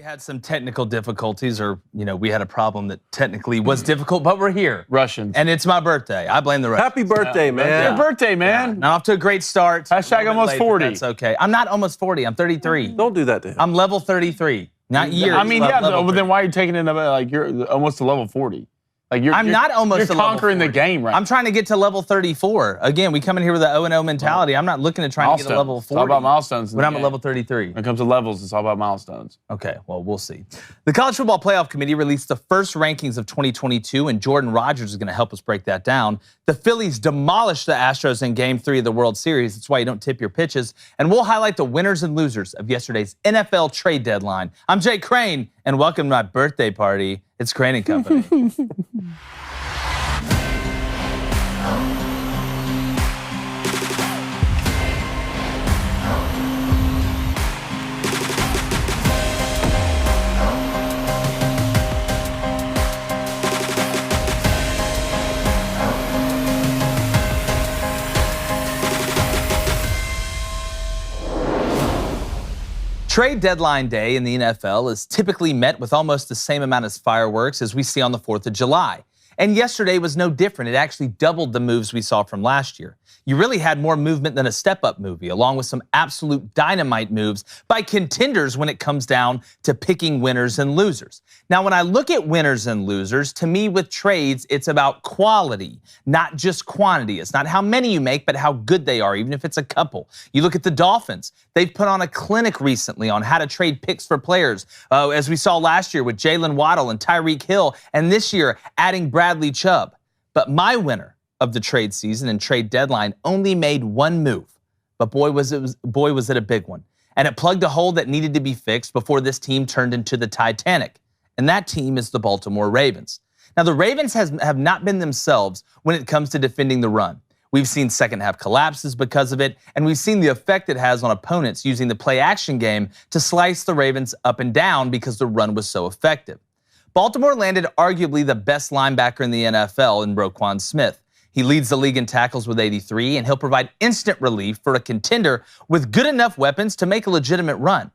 had some technical difficulties, or, we had a problem that technically was difficult, but we're here. Russians. And it's my birthday. I blame the Russians. Happy birthday, man. Your birthday, man. Not off to a great start. Hashtag almost late, 40. That's okay. I'm not almost 40. I'm 33. Don't do that to him. I'm level 33. Not years. I mean, yeah, level but then why are you taking it like you're almost to level 40? Like I'm not almost you're to level conquering 40. the game, right? I'm trying to get to level 34. Again, we come in here with an 0-0 mentality. I'm not looking to try and get to level 40. It's all about milestones. But I'm at level 33. When it comes to levels, it's all about milestones. Okay, well, we'll see. The College Football Playoff Committee released the first rankings of 2022, and Jordan Rodgers is going to help us break that down. The Phillies demolished the Astros in Game 3 of the World Series. That's why you don't tip your pitches. And we'll highlight the winners and losers of yesterday's NFL trade deadline. I'm Jake Crane, and welcome to my birthday party. It's Crane & Company. Trade deadline day in the NFL is typically met with almost the same amount of fireworks as we see on the 4th of July. And yesterday was no different. It actually doubled the moves we saw from last year. You really had more movement than a step-up movie, along with some absolute dynamite moves by contenders when it comes down to picking winners and losers. Now, when I look at winners and losers, to me with trades, it's about quality, not just quantity. It's not how many you make, but how good they are, even if it's a couple. You look at the Dolphins. They've put on a clinic recently on how to trade picks for players, as we saw last year with Jalen Waddle and Tyreek Hill, and this year adding Bradley Chubb. But my winner of the trade season and trade deadline only made one move, but boy was it a big one. And it plugged a hole that needed to be fixed before this team turned into the Titanic. And that team is the Baltimore Ravens. Now, the Ravens have not been themselves when it comes to defending the run. We've seen second half collapses because of it, and we've seen the effect it has on opponents using the play action game to slice the Ravens up and down because the run was so effective. Baltimore landed arguably the best linebacker in the NFL in Roquan Smith. He leads the league in tackles with 83, and he'll provide instant relief for a contender with good enough weapons to make a legitimate run.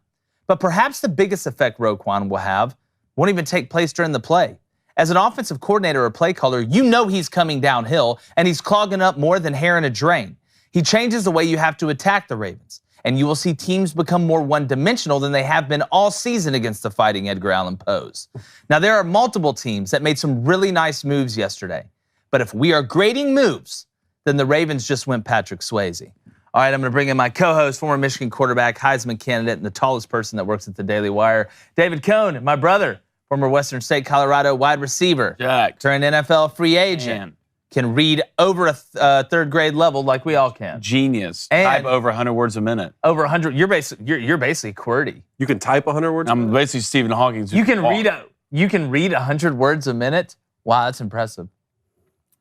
But perhaps the biggest effect Roquan will have won't even take place during the play. As an offensive coordinator or play caller, you know he's coming downhill, and he's clogging up more than hair in a drain. He changes the way you have to attack the Ravens, and you will see teams become more one-dimensional than they have been all season against the Fighting Edgar Allan Poes. Now, there are multiple teams that made some really nice moves yesterday. But if we are grading moves, then the Ravens just went Patrick Swayze. All right, I'm going to bring in my co-host, former Michigan quarterback, Heisman candidate, and the tallest person that works at the Daily Wire, David Cohn, my brother, former Western State Colorado wide receiver, Jack. turned NFL free agent, Man. can read over a third grade level like we all can. Genius. And type over 100 words a minute. Over 100. You're basically QWERTY. You can type 100 words? I'm basically Stephen Hawking. You can read 100 words a minute? Wow, that's impressive.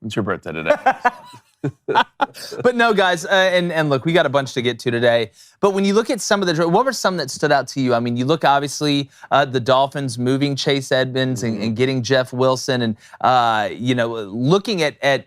It's your birthday today. But no, guys, and look, we got a bunch to get to today. But when you look at some of what were some that stood out to you? I mean, you look obviously the Dolphins moving Chase Edmonds and getting Jeff Wilson, and looking at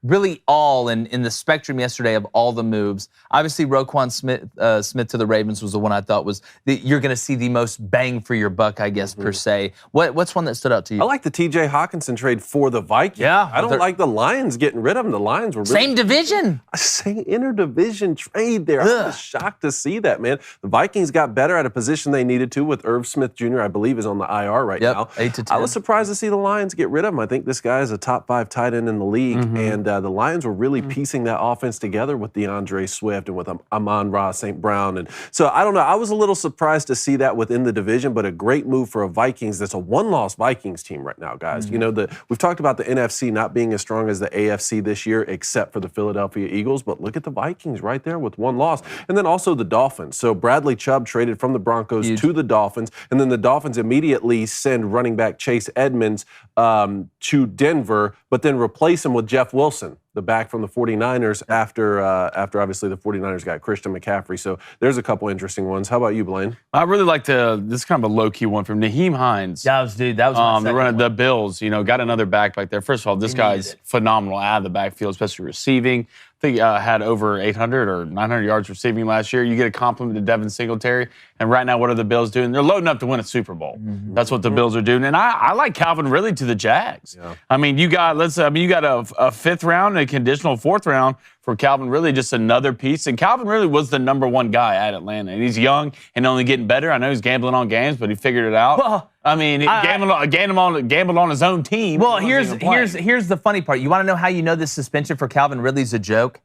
really all in the spectrum yesterday of all the moves. Obviously, Roquan Smith to the Ravens was the one I thought was you're going to see the most bang for your buck, I guess, per se. What's one that stood out to you? I like the T.J. Hawkinson trade for the Vikings. Yeah. I don't like the Lions getting rid of him. The Lions were really same division. Same interdivision trade there. I was shocked to see that, man. The Vikings got better at a position they needed to with Irv Smith Jr., I believe, is on the IR right now. 8 to 10. I was surprised to see the Lions get rid of him. I think this guy is a top 5 tight end in the league, and the Lions were really piecing that offense together with DeAndre Swift and with Amon-Ra St. Brown. And so, I don't know. I was a little surprised to see that within the division, but a great move for a Vikings that's a one-loss Vikings team right now, guys. You know, we've talked about the NFC not being as strong as the AFC this year, except for the Philadelphia Eagles, but look at the Vikings right there with one loss. And then also the Dolphins. So Bradley Chubb traded from the Broncos to the Dolphins, and then the Dolphins immediately send running back Chase Edmonds to Denver, but then replace him with Jeff Wilson, the back from the 49ers after obviously the 49ers got Christian McCaffrey. So there's a couple interesting ones. How about you, Blaine? I really like this is kind of a low-key one from Nyheim Hines. That was my second one. The Bills, got another back there. First of all, this guy's phenomenal out of the backfield, especially receiving. I think had over 800 or 900 yards receiving last year. You get a compliment to Devin Singletary. And right now, what are the Bills doing? They're loading up to win a Super Bowl. That's what the Bills are doing. And I like Calvin Ridley to the Jags. Yeah. I mean, you got a fifth round and a conditional fourth round for Calvin Ridley, just another piece. And Calvin Ridley was the number one guy at Atlanta. And he's young and only getting better. I know he's gambling on games, but he figured it out. Well, I mean, he gambled on his own team. Well, here's the funny part. You want to know how you know this suspension for Calvin Ridley's a joke?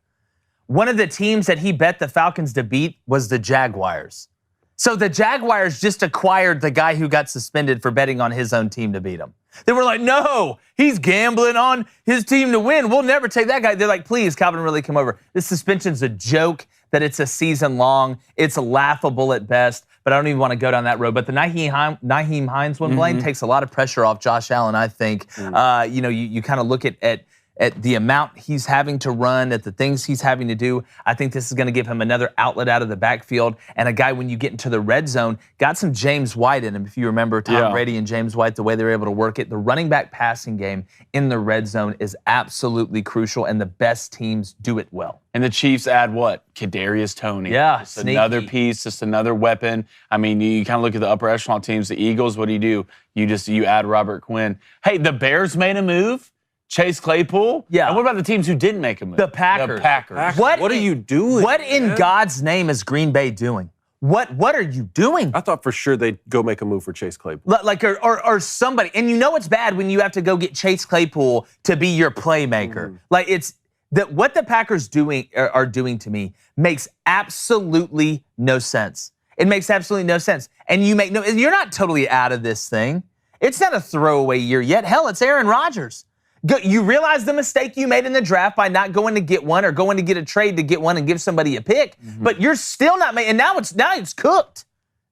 One of the teams that he bet the Falcons to beat was the Jaguars. So the Jaguars just acquired the guy who got suspended for betting on his own team to beat him. They were like, no, he's gambling on his team to win. We'll never take that guy. They're like, please, Calvin Ridley, come over. This suspension's a joke, that it's a season long. It's laughable at best, but I don't even want to go down that road. But the Nyheim Hines one, Blaine, takes a lot of pressure off Josh Allen, I think. You kind of look at the amount he's having to run, at the things he's having to do. I think this is going to give him another outlet out of the backfield. And a guy, when you get into the red zone, got some James White in him. If you remember Tom Brady and James White, the way they were able to work it, the running back passing game in the red zone is absolutely crucial, and the best teams do it well. And the Chiefs add what? Kadarius Toney. Yeah, just another piece, just another weapon. I mean, you kind of look at the upper echelon teams. The Eagles, what do? You add Robert Quinn. Hey, the Bears made a move. Chase Claypool? Yeah. And what about the teams who didn't make a move? The Packers. What are you doing? What in God's name is Green Bay doing? What are you doing? I thought for sure they'd go make a move for Chase Claypool. Or somebody. And you know it's bad when you have to go get Chase Claypool to be your playmaker. Like, it's what the Packers are doing to me makes absolutely no sense. It makes absolutely no sense. And you're not totally out of this thing. It's not a throwaway year yet. Hell, it's Aaron Rodgers. You realize the mistake you made in the draft by not going to get one or going to get a trade to get one and give somebody a pick, but you're still not making. And now it's cooked.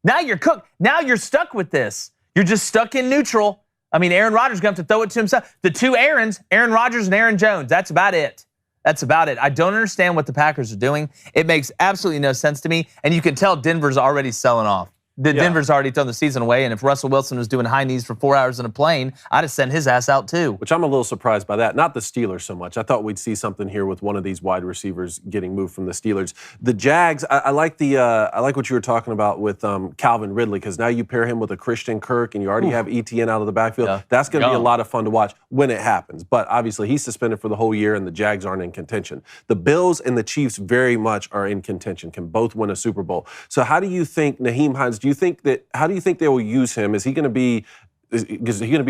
Now you're cooked. Now you're stuck with this. You're just stuck in neutral. I mean, Aaron Rodgers is going to have to throw it to himself. The two Aarons, Aaron Rodgers and Aaron Jones. That's about it. I don't understand what the Packers are doing. It makes absolutely no sense to me. And you can tell Denver's already selling off. Denver's already thrown the season away, and if Russell Wilson was doing high knees for 4 hours in a plane, I'd have sent his ass out too. Which I'm a little surprised by that. Not the Steelers so much. I thought we'd see something here with one of these wide receivers getting moved from the Steelers. The Jags, I like what you were talking about with Calvin Ridley, because now you pair him with a Christian Kirk, and you already have ETN out of the backfield. Yeah. That's going to be a lot of fun to watch when it happens. But obviously, he's suspended for the whole year, and the Jags aren't in contention. The Bills and the Chiefs very much are in contention, can both win a Super Bowl. So how do you think Nyheim Hines? How do you think they will use him? Is he going to be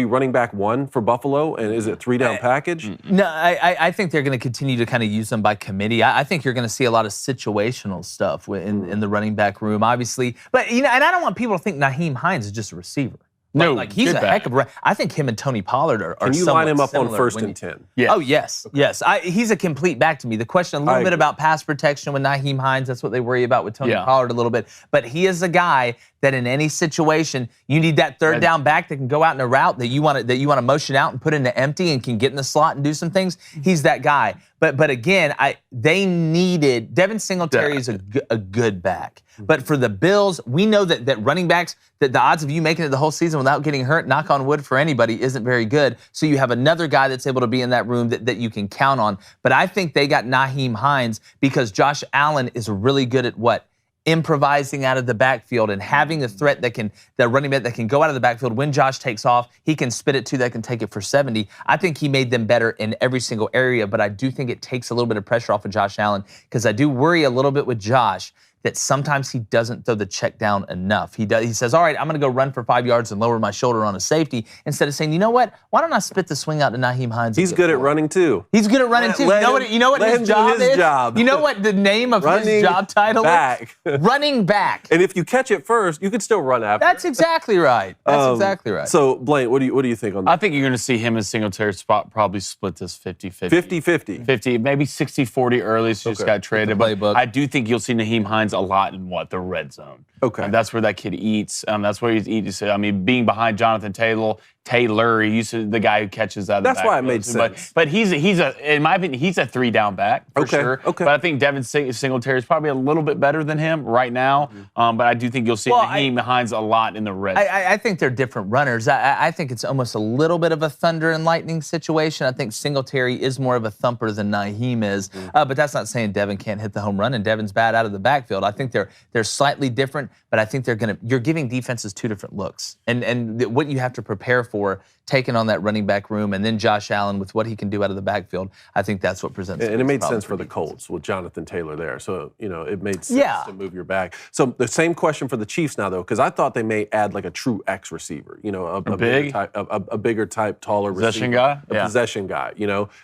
running back one for Buffalo? And is it a 3-down package? No, I think they're going to continue to kind of use them by committee. I think you're going to see a lot of situational stuff in the running back room, obviously. But, and I don't want people to think Nyheim Hines is just a receiver. No, he's a heck of a. I think him and Tony Pollard are. Can you line him up on 1st and 10? Yeah. Oh yes, yes. He's a complete back to me. The question a little bit about pass protection with Nyheim Hines. That's what they worry about with Tony Pollard a little bit. But he is a guy that in any situation you need that third down back that can go out in a route that you want to motion out and put into empty and can get in the slot and do some things. He's that guy. But again, they needed Devin Singletary is a good back. But for the Bills, we know that running backs, that the odds of you making it the whole season without getting hurt, knock on wood for anybody, isn't very good. So you have another guy that's able to be in that room that you can count on. But I think they got Nyheim Hines because Josh Allen is really good at what? Improvising out of the backfield and having a threat the running back that can go out of the backfield when Josh takes off, he can spit it to that can take it for 70. I think he made them better in every single area, but I do think it takes a little bit of pressure off of Josh Allen because I do worry a little bit with Josh that sometimes he doesn't throw the check down enough. He says, all right, I'm going to go run for 5 yards and lower my shoulder on a safety instead of saying, you know what? Why don't I spit the swing out to Nyheim Hines? He's good at running too. He's good at running too. You know what his job is? You know what the name of his job title is? Running back. And if you catch it first, you can still run after. That's exactly right. That's exactly right. So, Blaine, what do you think on that? I think you're going to see him and Singletary probably split this 50-50. 50-50. 50, maybe 60-40 early, so just got traded. But I do think you'll see Nyheim Hines a lot in the red zone. Okay. And that's where that kid eats. That's where he's eating. I mean, being behind Jonathan Taylor Taylor. He used to the guy who catches out of the That's why it backfield. made sense. But he's in my opinion, he's a 3-down back for sure. Okay. But I think Devin Singletary is probably a little bit better than him right now. But I do think you'll see Naheem Hines a lot in the red. I think they're different runners. I think it's almost a little bit of a thunder and lightning situation. I think Singletary is more of a thumper than Naheem is. But that's not saying Devin can't hit the home run and Devin's bad out of the backfield. I think they're slightly different, but I think you're giving defenses two different looks. And what you have to prepare for taking on that running back room, and then Josh Allen with what he can do out of the backfield, I think that's what presents. And it made sense for the Colts with Jonathan Taylor there. So, it made sense to move your back. So the same question for the Chiefs now, though, because I thought they may add like a true X receiver, a bigger type, taller possession receiver. guy? Possession guy,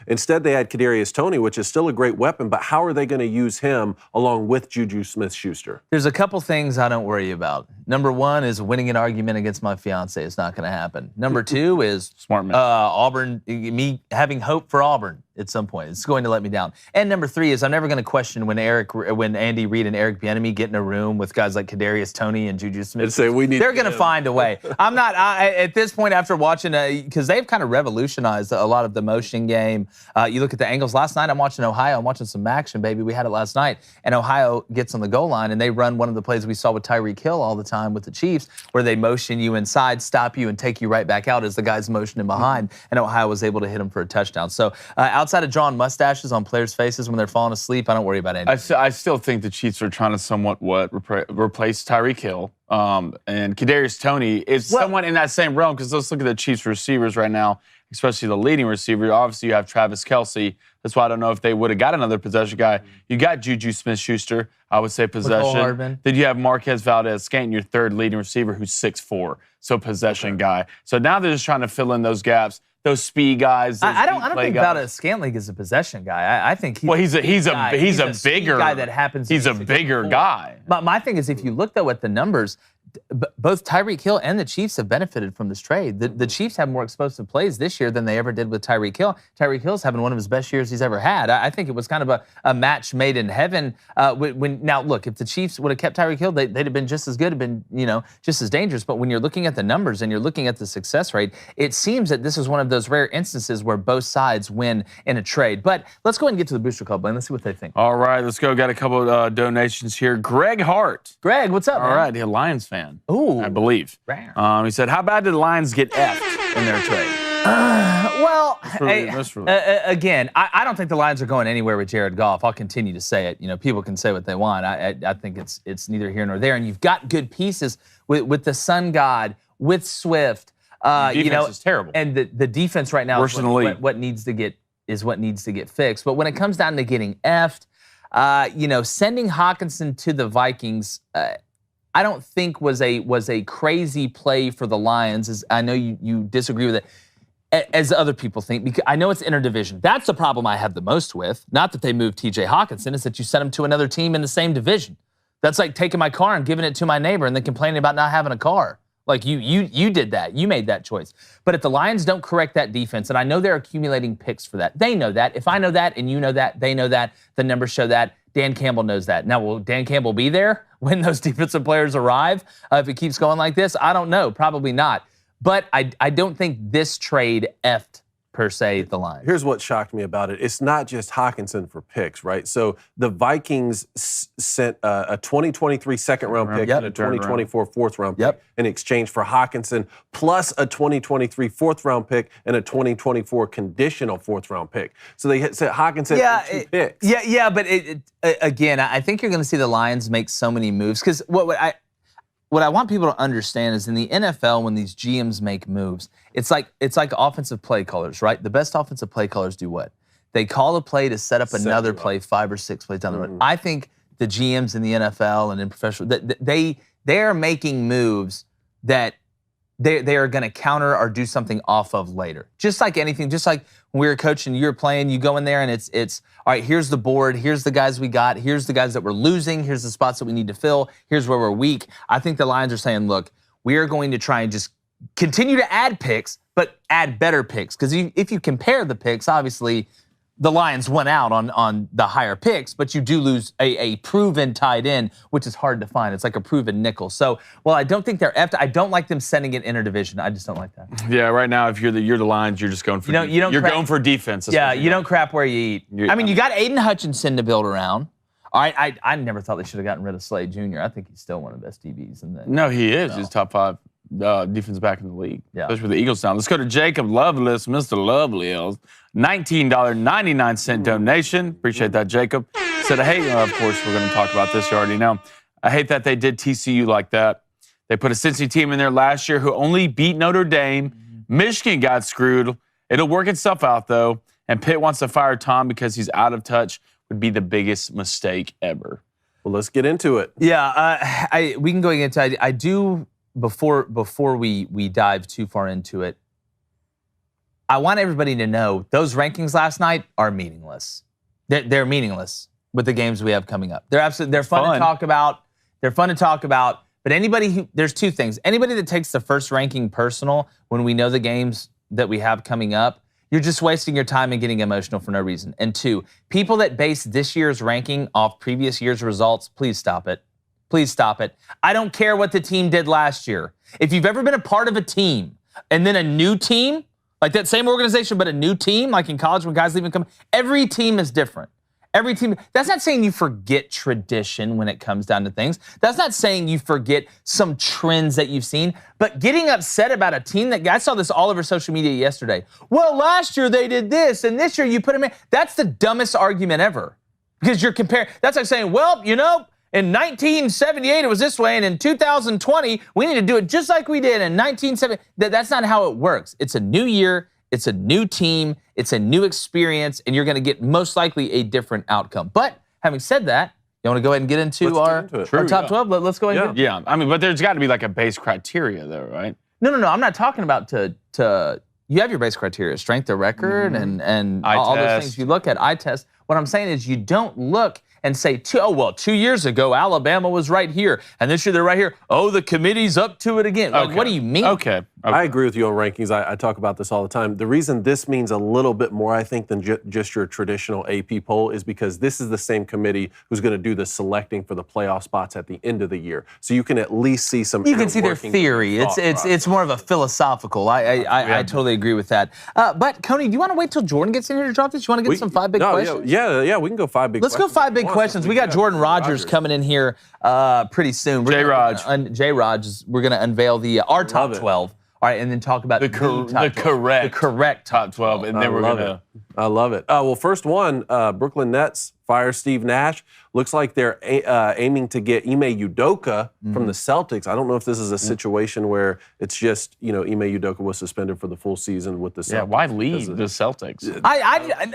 Instead, they had Kadarius Toney, which is still a great weapon, but how are they going to use him along with Juju Smith-Schuster? There's a couple things I don't worry about. Number one is winning an argument against my fiance is not going to happen. Number two is smart man. Auburn, me having hope for Auburn at some point. It's going to let me down. And number three is I'm never going to question when Andy Reid and Eric Bieniemy get in a room with guys like Kadarius Toney and Juju Smith. They're going to find a way. I'm not at this point after watching because they've kind of revolutionized a lot of the motion game. You look at the angles. Last night I'm watching Ohio. I'm watching some action, baby. We had it last night, and Ohio gets on the goal line and they run one of the plays we saw with Tyreek Hill all the time with the Chiefs, where they motion you inside, stop you, and take you right back out as the guy's motioning behind. And Ohio was able to hit him for a touchdown. So outside of drawing mustaches on players' faces when they're falling asleep, I don't worry about anything. I still think the Chiefs are trying to somewhat replace Tyreek Hill. And Kadarius Toney is somewhat in that same realm, because let's look at the Chiefs receivers right now, especially the leading receiver. Obviously, you have Travis Kelce. That's why I don't know if they would have got another possession guy. You got Juju Smith-Schuster, I would say possession. Then you have Marquez Valdez-Scantling, your third leading receiver, who's 6'4", so possession guy. So now they're just trying to fill in those gaps. Those speed guys. I don't think Valdez-Scantling is a possession guy. I think he's a bigger guy that happens. He's a bigger guy. But my thing is, if you look though at the numbers, both Tyreek Hill and the Chiefs have benefited from this trade. The Chiefs have more explosive plays this year than they ever did with Tyreek Hill. Tyreek Hill's having one of his best years he's ever had. I think it was kind of a match made in heaven. Now, look, if the Chiefs would have kept Tyreek Hill, they'd have been just as good, have been just as dangerous. But when you're looking at the numbers and you're looking at the success rate, it seems that this is one of those rare instances where both sides win in a trade. But let's go ahead and get to the Booster Club, Blaine. Let's see what they think. All right, let's go. Got a couple of donations here. Greg Hart. Greg, what's up, man? All right, he's a Lions fan. Ooh, I believe. He said, how bad did the Lions get F'd in their trade? Again, I don't think the Lions are going anywhere with Jared Goff. I'll continue to say it. People can say what they want. I think it's neither here nor there. And you've got good pieces with the Sun God, with Swift. Defense is terrible. And the defense right now worse than the league. What needs to get fixed. But when it comes down to getting F'd, sending Hawkinson to the Vikings, I don't think was a crazy play for the Lions. As I know you disagree with it, as other people think, because I know it's interdivision. That's the problem I have the most with. Not that they moved T.J. Hawkinson, is that you sent him to another team in the same division. That's like taking my car and giving it to my neighbor and then complaining about not having a car. Like you did that. You made that choice. But if the Lions don't correct that defense, and I know they're accumulating picks for that. They know that. If I know that and you know that, they know that, the numbers show that. Dan Campbell knows that. Now, will Dan Campbell be there when those defensive players arrive? If it keeps going like this, I don't know. Probably not. But I don't think this trade effed, per se, the Lions. Here's what shocked me about it. It's not just Hawkinson for picks, right? So the Vikings sent a 2023 second-round pick and a 2024 fourth-round pick in exchange for Hawkinson, plus a 2023 fourth-round pick and a 2024 conditional fourth-round pick. So they sent Hawkinson for two picks. But again, I think you're going to see the Lions make so many moves, because what I want people to understand is in the NFL, when these GMs make moves, it's like offensive play callers, right? The best offensive play callers do what? They call a play to set up another play 5 or 6 plays down the road. I think the GMs in the NFL and in professional, they are making moves that they are going to counter or do something off of later. Just like anything, just like when we were coaching, you were playing, you go in there and it's all right, here's the board, here's the guys we got, here's the guys that we're losing, here's the spots that we need to fill, here's where we're weak. I think the Lions are saying, look, we are going to try and just continue to add picks, but add better picks. Because if you compare the picks, obviously, the Lions went out on the higher picks, but you do lose a proven tight end, which is hard to find. It's like a proven nickel. So, well, I don't think they're effed. I don't like them sending it interdivision. I just don't like that. Yeah, right now, if you're the Lions, you're just going for you're going for defense. Yeah, you don't crap where you eat. I mean, you got Aiden Hutchinson to build around. I never thought they should have gotten rid of Slade Jr. I think he's still one of the best DBs. No, he is. He's top 5 defensive back in the league, especially with the Eagles down. Let's go to Jacob Loveless, Mr. Lovely. $19.99 donation. Appreciate that, Jacob. Said, hey, of course, we're going to talk about this. You already know. I hate that they did TCU like that. They put a Cincy team in there last year who only beat Notre Dame. Michigan got screwed. It'll work itself out, though. And Pitt wants to fire Tom because he's out of touch. Would be the biggest mistake ever. Well, let's get into it. Yeah, we can go into it. I do, before we dive too far into it, I want everybody to know those rankings last night are meaningless. They're meaningless with the games we have coming up. They're fun to talk about. They're fun to talk about. But there's two things. Anybody that takes the first ranking personal when we know the games that we have coming up, you're just wasting your time and getting emotional for no reason. And two, people that base this year's ranking off previous year's results, please stop it. Please stop it. I don't care what the team did last year. If you've ever been a part of a team and then a new team, like that same organization but a new team, like in college when guys leave and come, every team is different. Every team, that's not saying you forget tradition when it comes down to things. That's not saying you forget some trends that you've seen, but getting upset about a team that, I saw this all over social media yesterday. Well, last year they did this, and this year you put them in. That's the dumbest argument ever. Because you're comparing, that's like saying, well, in 1978 it was this way, and in 2020 we need to do it just like we did in 1970. That's not how it works. It's a new year. It's a new team, it's a new experience, and you're going to get most likely a different outcome. But having said that, you want to go ahead and get into our top 12? Let's go ahead and get I mean, but there's got to be like a base criteria, though, right? No. I'm not talking about to you have your base criteria, strength of record, and all those things you look at, eye test. What I'm saying is you don't look and say, 2 years ago, Alabama was right here, and this year they're right here. Oh, the committee's up to it again. Like, what do you mean? Okay. I agree with you on rankings. I talk about this all the time. The reason this means a little bit more, I think, than just your traditional AP poll is because this is the same committee who's going to do the selecting for the playoff spots at the end of the year. So you can at least see some. You can see their theory. It's more of a philosophical. I totally agree with that. But Coney, do you want to wait till Jordan gets in here to drop this? You want to get some 5 big questions? Yeah, we can go 5 big. Let's go 5 big questions. We got Jordan Rodgers coming in here pretty soon. J-Rod, we're going to unveil our top 12. All right, and then talk about the correct top 12, and then we're gonna. I love it. Well, first one, Brooklyn Nets fire Steve Nash. Looks like they're aiming to get Ime Udoka from the Celtics. I don't know if this is a situation where it's just Ime Udoka was suspended for the full season with the Celtics. Yeah, why leave the Celtics?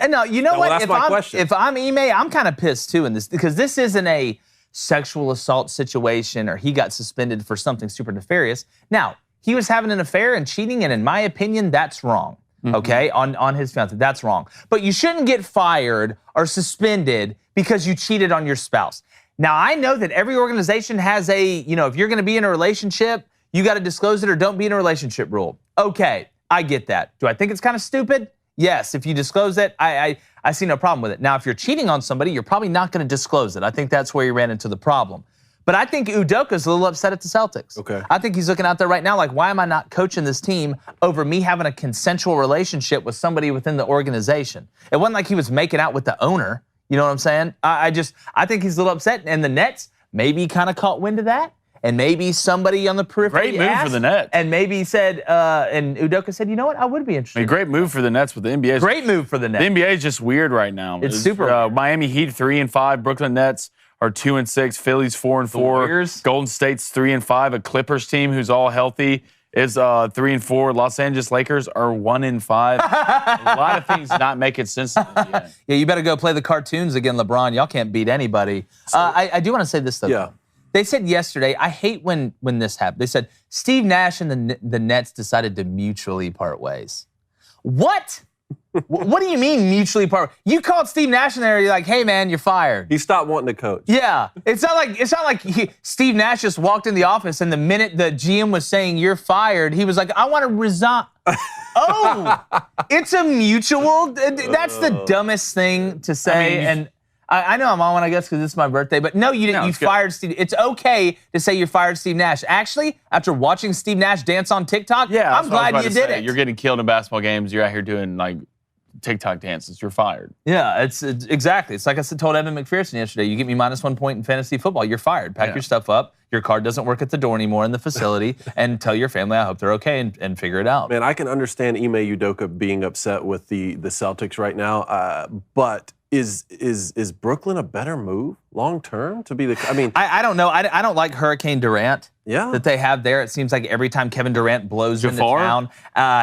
No, you know what? That's my question. If I'm Ime, I'm kind of pissed too in this because this isn't a sexual assault situation or he got suspended for something super nefarious. Now. He was having an affair and cheating, and in my opinion, that's wrong, okay, on his fiancée. That's wrong. But you shouldn't get fired or suspended because you cheated on your spouse. Now, I know that every organization has if you're going to be in a relationship, you got to disclose it or don't be in a relationship rule. Okay, I get that. Do I think it's kind of stupid? Yes, if you disclose it, I see no problem with it. Now, if you're cheating on somebody, you're probably not going to disclose it. I think that's where you ran into the problem. But I think Udoka's a little upset at the Celtics. Okay. I think he's looking out there right now like, why am I not coaching this team over me having a consensual relationship with somebody within the organization? It wasn't like he was making out with the owner. You know what I'm saying? I think he's a little upset. And the Nets maybe kind of caught wind of that. And maybe somebody on the periphery Great move for the Nets. And maybe said, and Udoka said, you know what? I would be interested. A great move for the Nets with the NBA. Great move for the Nets. The NBA is just weird right now. It's super weird. Miami Heat 3-5. Brooklyn Nets are 2-6. Phillies 4-4. Golden State's 3-5. A Clippers team who's all healthy is 3-4. Los Angeles Lakers are 1-5. A lot of things not making sense. Yeah, you better go play the cartoons again, LeBron. Y'all can't beat anybody. I do want to say this though. Yeah. They said yesterday. I hate when this happened. They said Steve Nash and the Nets decided to mutually part ways. What? What do you mean mutually part? You called Steve Nash in there. You're like, hey man, you're fired. He stopped wanting to coach. Yeah, it's not like Steve Nash just walked in the office and the minute the GM was saying you're fired, he was like, I want to resign. Oh, it's a mutual. That's the dumbest thing to say. And I know I'm on one, I guess, because it's my birthday. But no, you didn't. You fired Steve. It's okay to say you fired Steve Nash. Actually, after watching Steve Nash dance on TikTok, I'm glad you did it. You're getting killed in basketball games. You're out here doing like TikTok dances. You're fired. Yeah, it's exactly. It's like I told Evan McPherson yesterday. You get me -1 point in fantasy football, you're fired. Pack your stuff up. Your card doesn't work at the door anymore in the facility, and tell your family I hope they're okay and figure it out. Man, I can understand Ime Udoka being upset with the Celtics right now, but is Brooklyn a better move long term to be the? I mean, I don't know. I don't like Hurricane Durant. Yeah. That they have there. It seems like every time Kevin Durant blows into town,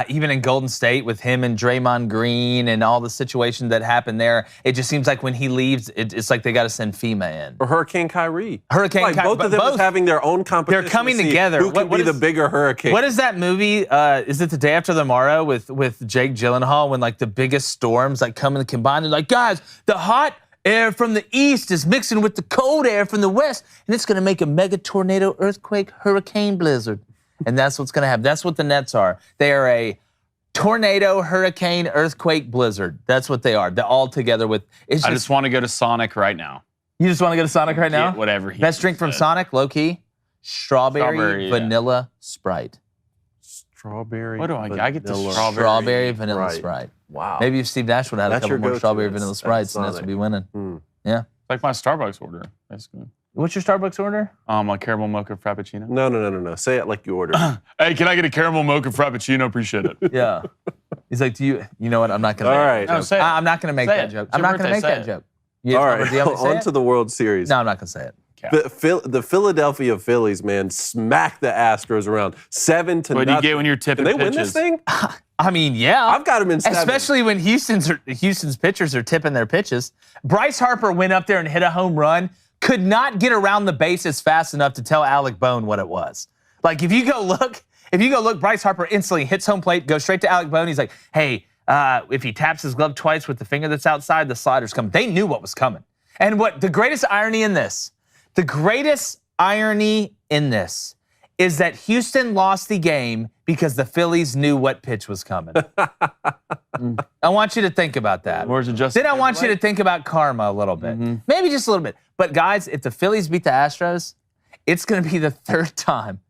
even in Golden State with him and Draymond Green and all the situation that happened there, it just seems like when he leaves, it's like they got to send FEMA in. Or Hurricane Kyrie. Kyrie. Both of them is having their own competition. They're coming together. Who can be the bigger hurricane? What is that movie? Is it The Day After Tomorrow with Jake Gyllenhaal when like the biggest storms like come and combine? They're like, guys, the hot air from the east is mixing with the cold air from the west, and it's going to make a mega tornado, earthquake, hurricane, blizzard. And that's what's going to happen. That's what the Nets are. They are a tornado, hurricane, earthquake, blizzard. That's what they are. They're all together with. I just want to go to Sonic right now. You just want to go to Sonic right now? Whatever. Best drink from Sonic, low key, strawberry vanilla Sprite. Strawberry. What do I get? The strawberry vanilla Sprite. Wow. Maybe if Steve Nash would have had a couple more strawberry vanilla Sprites, and Nets would be winning. Yeah. Like my Starbucks order, basically. What's your Starbucks order? A caramel mocha frappuccino. No. Say it like you ordered. Hey, can I get a caramel mocha frappuccino? Appreciate it. Yeah. He's like, you know what? I'm not going to All right. No, say it. I'm not going to make that joke. I'm not going to make that joke. All right. On to the World Series. No, I'm not going to say it. The Philadelphia Phillies, man, smacked the Astros around 7-0. What do you get when you're tipping pitches? Can they win this thing? I mean, yeah. I've got them in 7. Especially when Houston's pitchers are tipping their pitches. Bryce Harper went up there and hit a home run, could not get around the bases fast enough to tell Alec Bone what it was. Like, if you go look, Bryce Harper instantly hits home plate, goes straight to Alec Bone. He's like, hey, if he taps his glove twice with the finger that's outside, the slider's coming. They knew what was coming. And what the greatest irony in this is that Houston lost the game because the Phillies knew what pitch was coming. I want you to think about that. Then I want you to think about karma a little bit. Maybe just a little bit. But guys, if the Phillies beat the Astros, it's going to be the 3rd time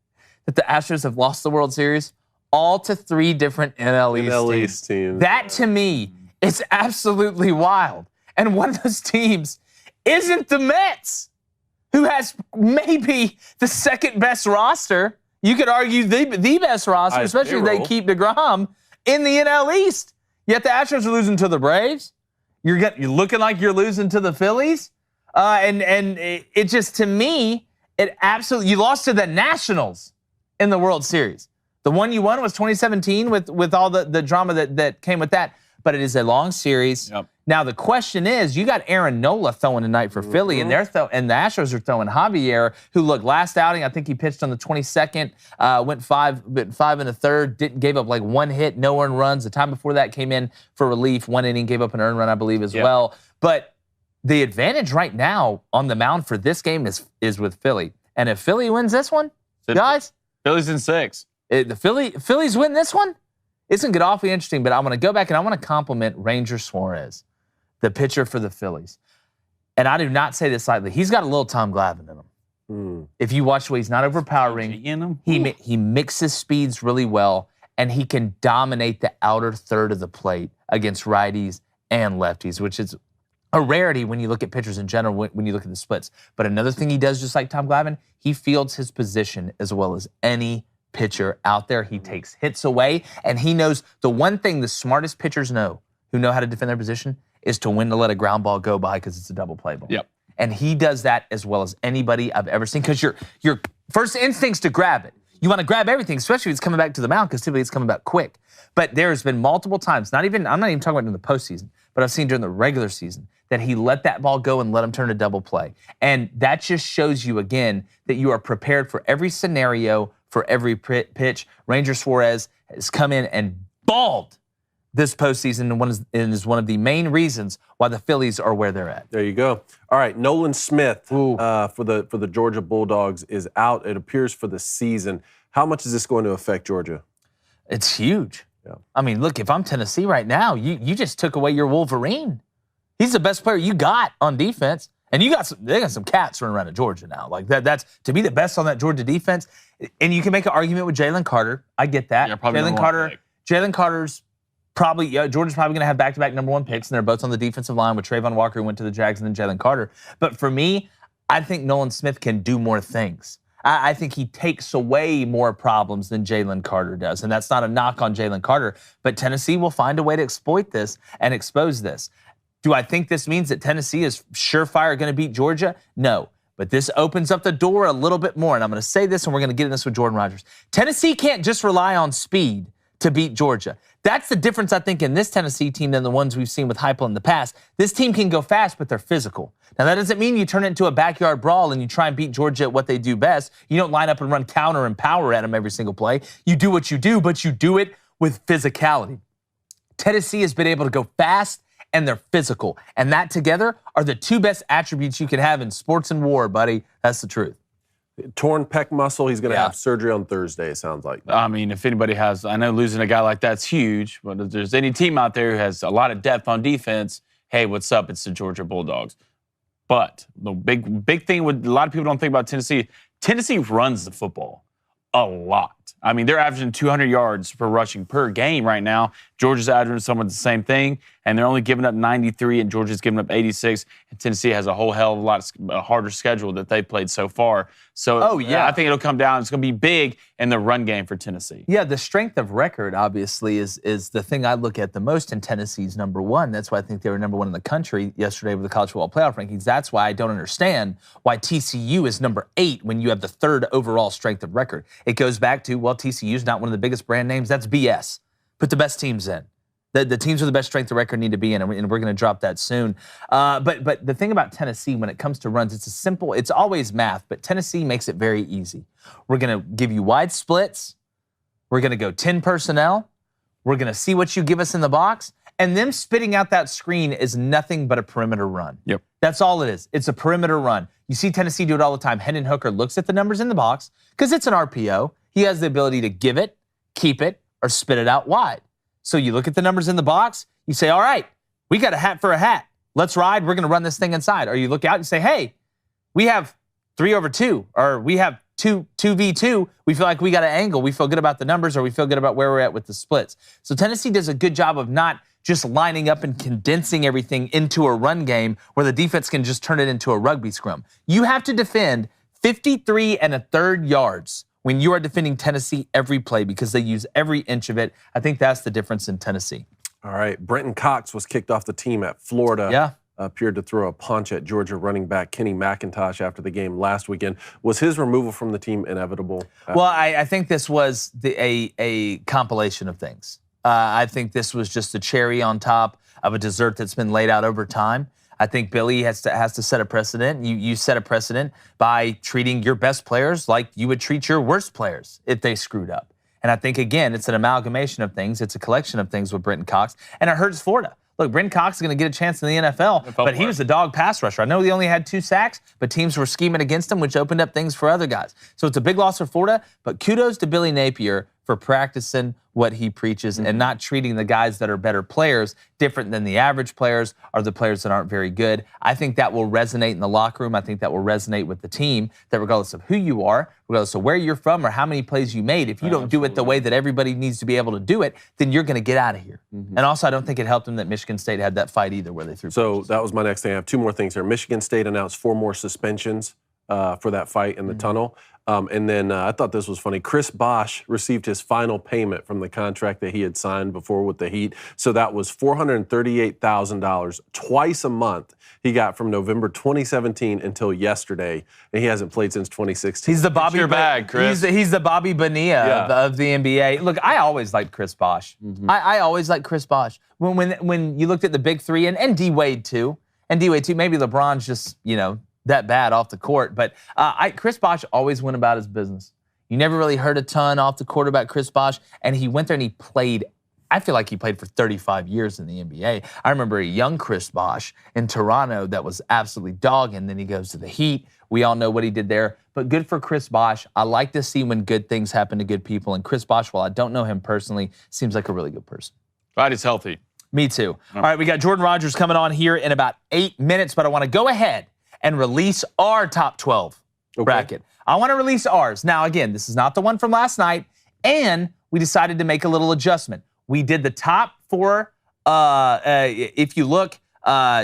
that the Astros have lost the World Series, all to 3 different NL East teams. That, to me, is absolutely wild. And one of those teams isn't the Mets, who has maybe the 2nd best roster. You could argue the best roster, especially if they keep DeGrom in the NL East. Yet the Astros are losing to the Braves. You're looking like you're losing to the Phillies. And it just, to me, it absolutely, you lost to the Nationals in the World Series. The one you won was 2017 with all the drama that came with that. But it is a long series. Yep. Now, the question is, you got Aaron Nola throwing tonight for Philly, and the Astros are throwing Javier, who looked last outing, I think he pitched on the 22nd, went 5 1/3, gave up like 1 hit, no earned runs. The time before that came in for relief, 1 inning, gave up an earned run, I believe, as well. But the advantage right now on the mound for this game is with Philly. And if Philly wins this one, guys. Philly's in 6. The Phillies win this one, it's going to get awfully interesting, but I'm going to go back and I want to compliment Ranger Suarez, the pitcher for the Phillies. And I do not say this lightly. He's got a little Tom Glavine in him. If you watch the way he's not overpowering, he mixes speeds really well, and he can dominate the outer third of the plate against righties and lefties, which is a rarity when you look at pitchers in general, when you look at the splits. But another thing he does, just like Tom Glavine, he fields his position as well as any pitcher out there. He takes hits away, and he knows the one thing the smartest pitchers know, who know how to defend their position, is to when to let a ground ball go by because it's a double play ball. Yep. And he does that as well as anybody I've ever seen, because your first instinct's to grab it. You want to grab everything, especially if it's coming back to the mound, because typically it's coming back quick. But there's been multiple times, I'm not even talking about in the postseason, but I've seen during the regular season, that he let that ball go and let him turn a double play. And that just shows you, again, that you are prepared for every scenario, for every pitch. Ranger Suarez has come in and balled this postseason, and is one of the main reasons why the Phillies are where they're at. There you go. All right, Nolan Smith for the Georgia Bulldogs is out, it appears, for the season. How much is this going to affect Georgia? It's huge. Yeah. I mean, look, if I'm Tennessee right now, you just took away your Wolverine. He's the best player you got on defense. And they got some cats running around at Georgia now. Like that's to be the best on that Georgia defense. And you can make an argument with Jalen Carter. I get that. Yeah, probably Jalen Carter's probably Georgia's probably going to have back-to-back number 1 picks, and they're both on the defensive line with Trayvon Walker, who went to the Jags, and then Jalen Carter. But for me, I think Nolan Smith can do more things. I think he takes away more problems than Jalen Carter does, and that's not a knock on Jalen Carter. But Tennessee will find a way to exploit this and expose this. Do I think this means that Tennessee is surefire going to beat Georgia? No. But this opens up the door a little bit more, and I'm going to say this, and we're going to get into this with Jordan Rodgers. Tennessee can't just rely on speed to beat Georgia. That's the difference, I think, in this Tennessee team than the ones we've seen with Heupel in the past. This team can go fast, but they're physical. Now, that doesn't mean you turn it into a backyard brawl and you try and beat Georgia at what they do best. You don't line up and run counter and power at them every single play. You do what you do, but you do it with physicality. Tennessee has been able to go fast, and they're physical. And that together are the 2 best attributes you can have in sports and war, buddy. That's the truth. Torn pec muscle. He's going to have surgery on Thursday, it sounds like. I mean, if anybody has, I know losing a guy like that's huge, but if there's any team out there who has a lot of depth on defense, hey, what's up? It's the Georgia Bulldogs. But the big thing with a lot of people don't think about Tennessee, Tennessee runs the football a lot. I mean, they're averaging 200 yards per rushing per game right now. Georgia's averaging somewhat the same thing, and they're only giving up 93, and Georgia's giving up 86. And Tennessee has a whole hell of a lot harder schedule that they've played so far. So, I think it'll come down. It's going to be big in the run game for Tennessee. Yeah, the strength of record, obviously, is the thing I look at the most in Tennessee's number 1. That's why I think they were number 1 in the country yesterday with the college football playoff rankings. That's why I don't understand why TCU is number 8 when you have the 3rd overall strength of record. It goes back to, well, TCU's not one of the biggest brand names. That's BS. Put the best teams in. The teams with the best strength of record need to be in, and we're going to drop that soon. But the thing about Tennessee, when it comes to runs, it's always math, but Tennessee makes it very easy. We're going to give you wide splits. We're going to go 10 personnel. We're going to see what you give us in the box. And them spitting out that screen is nothing but a perimeter run. Yep. That's all it is. It's a perimeter run. You see Tennessee do it all the time. Hendon Hooker looks at the numbers in the box because it's an RPO. He has the ability to give it, keep it, or spit it out wide. So you look at the numbers in the box, you say, all right, we got a hat for a hat. Let's ride. We're going to run this thing inside. Or you look out and say, hey, we have 3/2, or we have 2v2. We feel like we got an angle. We feel good about the numbers, or we feel good about where we're at with the splits. So Tennessee does a good job of not just lining up and condensing everything into a run game where the defense can just turn it into a rugby scrum. You have to defend 53 1/3 yards when you are defending Tennessee every play because they use every inch of it. I think that's the difference in Tennessee. All right. Brenton Cox was kicked off the team at Florida. Yeah. Appeared to throw a punch at Georgia running back Kenny McIntosh after the game last weekend. Was his removal from the team inevitable? Well, I think this was a compilation of things. I think this was just a cherry on top of a dessert that's been laid out over time. I think Billy has to set a precedent. You set a precedent by treating your best players like you would treat your worst players if they screwed up. And I think, again, it's an amalgamation of things. It's a collection of things with Brenton Cox, and it hurts Florida. Look, Brenton Cox is going to get a chance in the NFL, but he was a dog pass rusher. I know he only had 2 sacks, but teams were scheming against him, which opened up things for other guys. So it's a big loss for Florida, but kudos to Billy Napier for practicing what he preaches and not treating the guys that are better players different than the average players or the players that aren't very good. I think that will resonate in the locker room. I think that will resonate with the team, that regardless of who you are, regardless of where you're from or how many plays you made, if you don't do it the way that everybody needs to be able to do it, then you're going to get out of here. And also, I don't think it helped them that Michigan State had that fight either where they threw punches. That was my next thing. I have 2 more things here. Michigan State announced 4 more suspensions for that fight in the tunnel. And then I thought this was funny. Chris Bosh received his final payment from the contract that he had signed before with the Heat. So that was $438,000 twice a month he got from November 2017 until yesterday. And he hasn't played since 2016. He's the Bobby your bag, Chris. He's the Bobby Bonilla of the NBA. Look, I always liked Chris Bosh. I always liked Chris Bosh. When you looked at the big 3 and D-Wade too, maybe LeBron's just, that bad off the court. But Chris Bosh always went about his business. You never really heard a ton off the court about Chris Bosh, and he went there and he played. I feel like he played for 35 years in the NBA. I remember a young Chris Bosh in Toronto that was absolutely dogging. Then he goes to the Heat, We all know what he did there. But good for Chris Bosh. I like to see when good things happen to good people. And Chris Bosh, while I don't know him personally, seems like a really good person. Glad he's healthy. Me too. All right, we got Jordan Rodgers coming on here in about 8 minutes, but I want to go ahead and release our top 12 bracket. I want to release ours. Now, again, this is not the one from last night, and we decided to make a little adjustment. We did the top 4, if you look,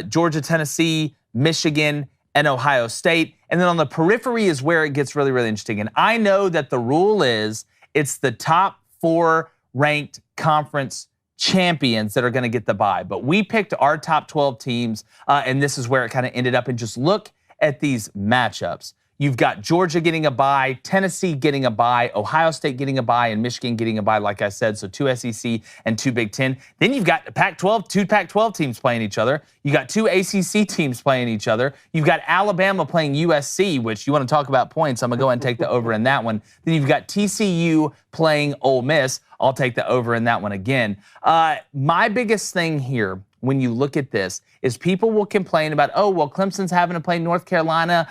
Georgia, Tennessee, Michigan, and Ohio State. And then on the periphery is where it gets really, really interesting. And I know that the rule is it's the top 4 ranked conference champions that are going to get the bye. But we picked our top 12 teams, and this is where it kind of ended up. And just look at these matchups. You've got Georgia getting a bye, Tennessee getting a bye, Ohio State getting a bye, and Michigan getting a bye, like I said. So 2 SEC and 2 Big Ten. Then you've got Pac-12, 2 Pac-12 teams playing each other. You got 2 ACC teams playing each other. You've got Alabama playing USC, which you want to talk about points. I'm going to go ahead and take the over in that one. Then you've got TCU playing Ole Miss. I'll take the over in that one again. My biggest thing here, when you look at this, is people will complain about, oh, well, Clemson's having to play North Carolina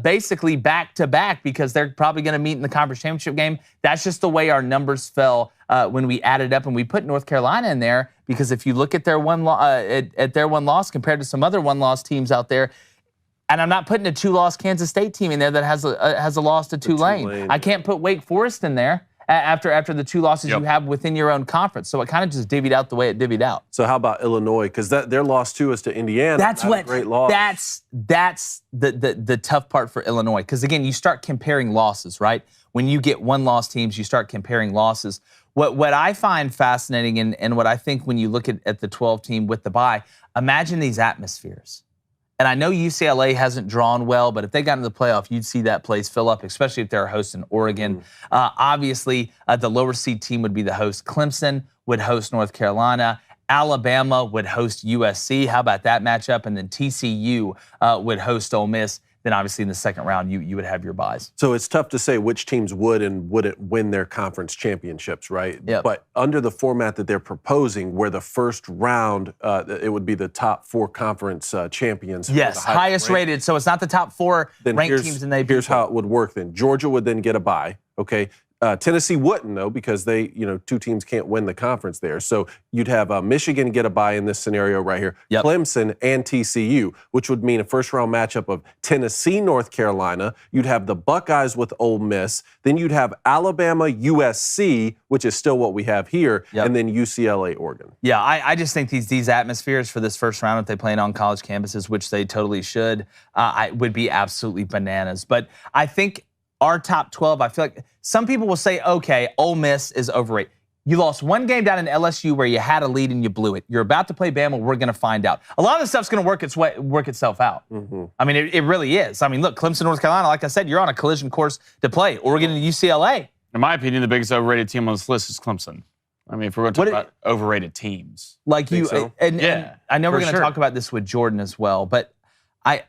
basically back-to-back because they're probably going to meet in the conference championship game. That's just the way our numbers fell when we added up, and we put North Carolina in there because if you look at their one loss compared to some other one-loss teams out there, and I'm not putting a 2-loss Kansas State team in there that has a loss to Tulane. I can't put Wake Forest in there after the 2 losses you have within your own conference. So it kind of just divvied out the way it divvied out. So how about Illinois? Because their loss too is to Indiana. That's a great loss. That's the tough part for Illinois. Because again, you start comparing losses, right? When you get 1-loss teams, you start comparing losses. What I find fascinating and what I think when you look at the 12 team with the bye, imagine these atmospheres. And I know UCLA hasn't drawn well, but if they got into the playoff, you'd see that place fill up, especially if they're hosting Oregon. Obviously, the lower seed team would be the host. Clemson would host North Carolina. Alabama would host USC. How about that matchup? And then TCU would host Ole Miss. Then obviously in the second round, you would have your buys. So it's tough to say which teams would and wouldn't win their conference championships, right? Yep. But under the format that they're proposing, where the first round, it would be the top 4 conference champions. Yes, highest rated. So it's not the top 4 ranked teams. And here's how it would work then. Georgia would then get a bye, okay? Tennessee wouldn't, though, because 2 teams can't win the conference there. So you'd have Michigan get a bye in this scenario right here, Clemson and TCU, which would mean a first-round matchup of Tennessee, North Carolina. You'd have the Buckeyes with Ole Miss. Then you'd have Alabama, USC, which is still what we have here, and then UCLA, Oregon. Yeah, I just think these atmospheres for this first round, if they play on college campuses, which they totally should, would be absolutely bananas. But I think our top 12, I feel like some people will say, okay, Ole Miss is overrated. You lost 1 game down in LSU where you had a lead and you blew it. You're about to play Bama. We're going to find out. A lot of the stuff's going to work itself out. I mean, it really is. I mean, look, Clemson, North Carolina, like I said, you're on a collision course to play. Oregon and UCLA. In my opinion, the biggest overrated team on this list is Clemson. I mean, if we're going to talk about overrated teams. Like you, so? and I know we're going to talk about this with Jordan as well, but I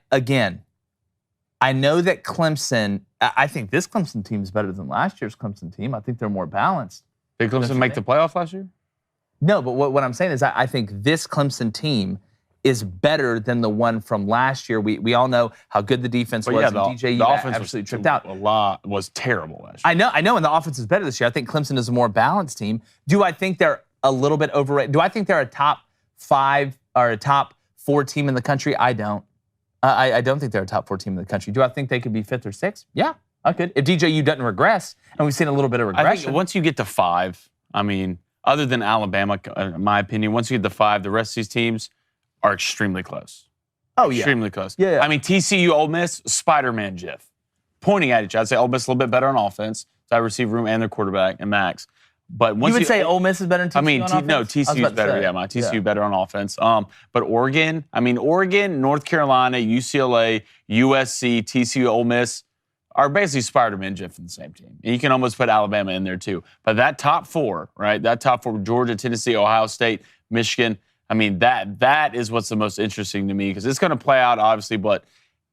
know that Clemson, I think this Clemson team is better than last year's Clemson team. I think they're more balanced. Did Clemson make the playoff last year? No, but what I'm saying is I think this Clemson team is better than the one from last year. We all know how good the defense was. The DJ, the offense absolutely tripped out. Was terrible last year. I know, and the offense is better this year. I think Clemson is a more balanced team. Do I think they're a little bit overrated? Do I think they're a top 5 or a top 4 team in the country? I don't. I don't think they're a top 4 team in the country. Do I think they could be 5th or 6th? Yeah, I could. If DJU doesn't regress, and we've seen a little bit of regression. I think once you get to 5, I mean, other than Alabama, in my opinion, once you get to 5, the rest of these teams are extremely close. Oh, yeah. Extremely close. Yeah. I mean, TCU, Ole Miss, Spider-Man GIF. Pointing at each other. I'd say Ole Miss a little bit better on offense. So I receive room and their quarterback and Max. But once you would say Ole Miss is better than TCU on offense? No, TCU is better. Yeah, my TCU better on offense. But Oregon, North Carolina, UCLA, USC, TCU, Ole Miss are basically Spider-Man GIF in the same team. And you can almost put Alabama in there too. But that top 4, right? That top 4, Georgia, Tennessee, Ohio State, Michigan. I mean, that is what's the most interesting to me because it's going to play out, obviously. But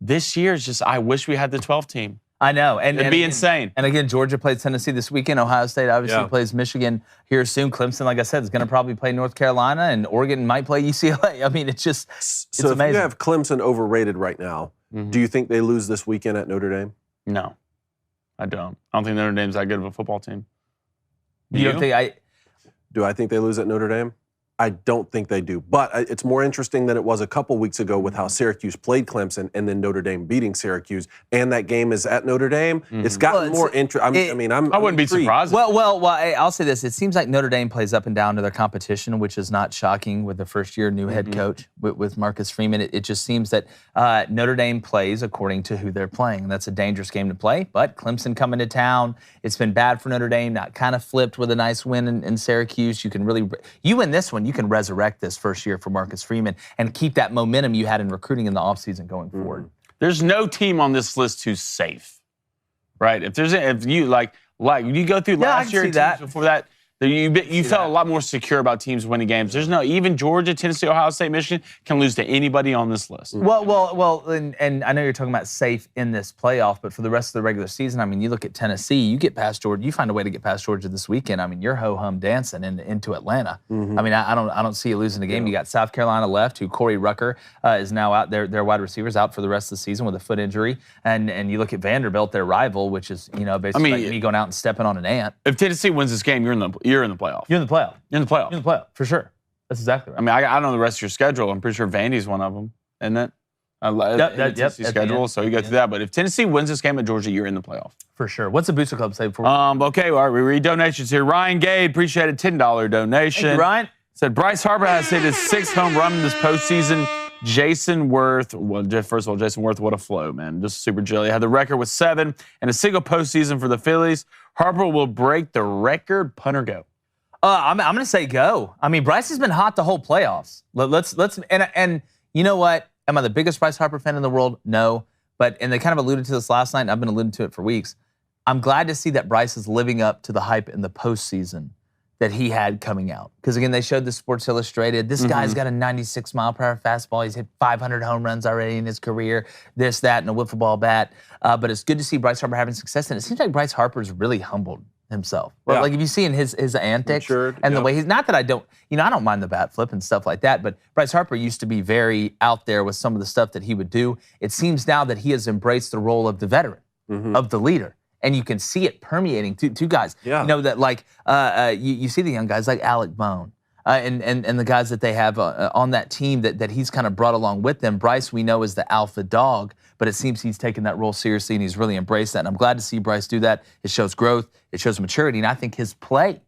this year is just, I wish we had the 12 team. I know. It'd be insane. And again, Georgia plays Tennessee this weekend. Ohio State obviously plays Michigan here soon. Clemson, like I said, is going to probably play North Carolina, and Oregon might play UCLA. I mean, it's amazing. If you have Clemson overrated right now, Do you think they lose this weekend at Notre Dame? No, I don't. I don't think Notre Dame's that good of a football team. You don't think Do I think they lose at Notre Dame? I don't think they do. But it's more interesting than it was a couple weeks ago with how Syracuse played Clemson and then Notre Dame beating Syracuse. And that game is at Notre Dame. It's gotten more interesting. I wouldn't be surprised. Well, I'll say this. It seems like Notre Dame plays up and down to their competition, which is not shocking with the first-year new head coach with Marcus Freeman. It just seems that Notre Dame plays according to who they're playing. And that's a dangerous game to play. But Clemson coming to town, it's been bad for Notre Dame, not kind of flipped with a nice win in Syracuse. You can really – you win this one, you can resurrect this first year for Marcus Freeman and keep that momentum you had in recruiting in the offseason going forward. There's no team on this list who's safe, right? If you you go through last year and teams before that, you felt a lot more secure about teams winning games. There's no, even Georgia, Tennessee, Ohio State, Michigan can lose to anybody on this list. Well, and I know you're talking about safe in this playoff, but for the rest of the regular season, I mean, you look at Tennessee, you get past Georgia, you find a way to get past Georgia this weekend. I mean, you're ho-hum dancing into Atlanta. I mean, I don't see you losing the game. You got South Carolina left, who Corey Rucker is now out. Their wide receivers out for the rest of the season with a foot injury, and you look at Vanderbilt, their rival, which is basically like me going out and stepping on an ant. If Tennessee wins this game, you're in the playoff. You're in the playoff. You're in the playoff, for sure. That's exactly right. I mean, I don't know the rest of your schedule. I'm pretty sure Vandy's one of them, isn't it? Tennessee schedule, so you go through that. But if Tennessee wins this game at Georgia, you're in the playoff. For sure. What's the Booster Club say before? Okay, all right, we read donations here. Ryan Gade, appreciate a $10 donation. Thank you, Ryan. Said Bryce Harper has hit his 6th home run in this postseason. Jason Worth, first of all, Jason Worth, what a flow, man. Just super jelly. Had the record with 7 and a single postseason for the Phillies. Harper will break the record. Punter go. I'm going to say go. I mean, Bryce has been hot the whole playoffs. Let's and you know what? Am I the biggest Bryce Harper fan in the world? No. And they kind of alluded to this last night, and I've been alluding to it for weeks. I'm glad to see that Bryce is living up to the hype in the postseason that he had coming out. Because, again, they showed the Sports Illustrated. This guy's got a 96-mile-per-hour fastball. He's hit 500 home runs already in his career, this, that, and a wiffle ball bat. But it's good to see Bryce Harper having success. And it seems like Bryce Harper's really humbled himself. Yeah. Like if you see in his antics and the way he's, not that I don't mind the bat flip and stuff like that, but Bryce Harper used to be very out there with some of the stuff that he would do. It seems now that he has embraced the role of the veteran, of the leader. And you can see it permeating to guys. Yeah. You know, that like you see the young guys like Alec Bone and the guys that they have on that team that he's kind of brought along with them. Bryce, we know, is the alpha dog, but it seems he's taken that role seriously and he's really embraced that. And I'm glad to see Bryce do that. It shows growth. It shows maturity. And I think his play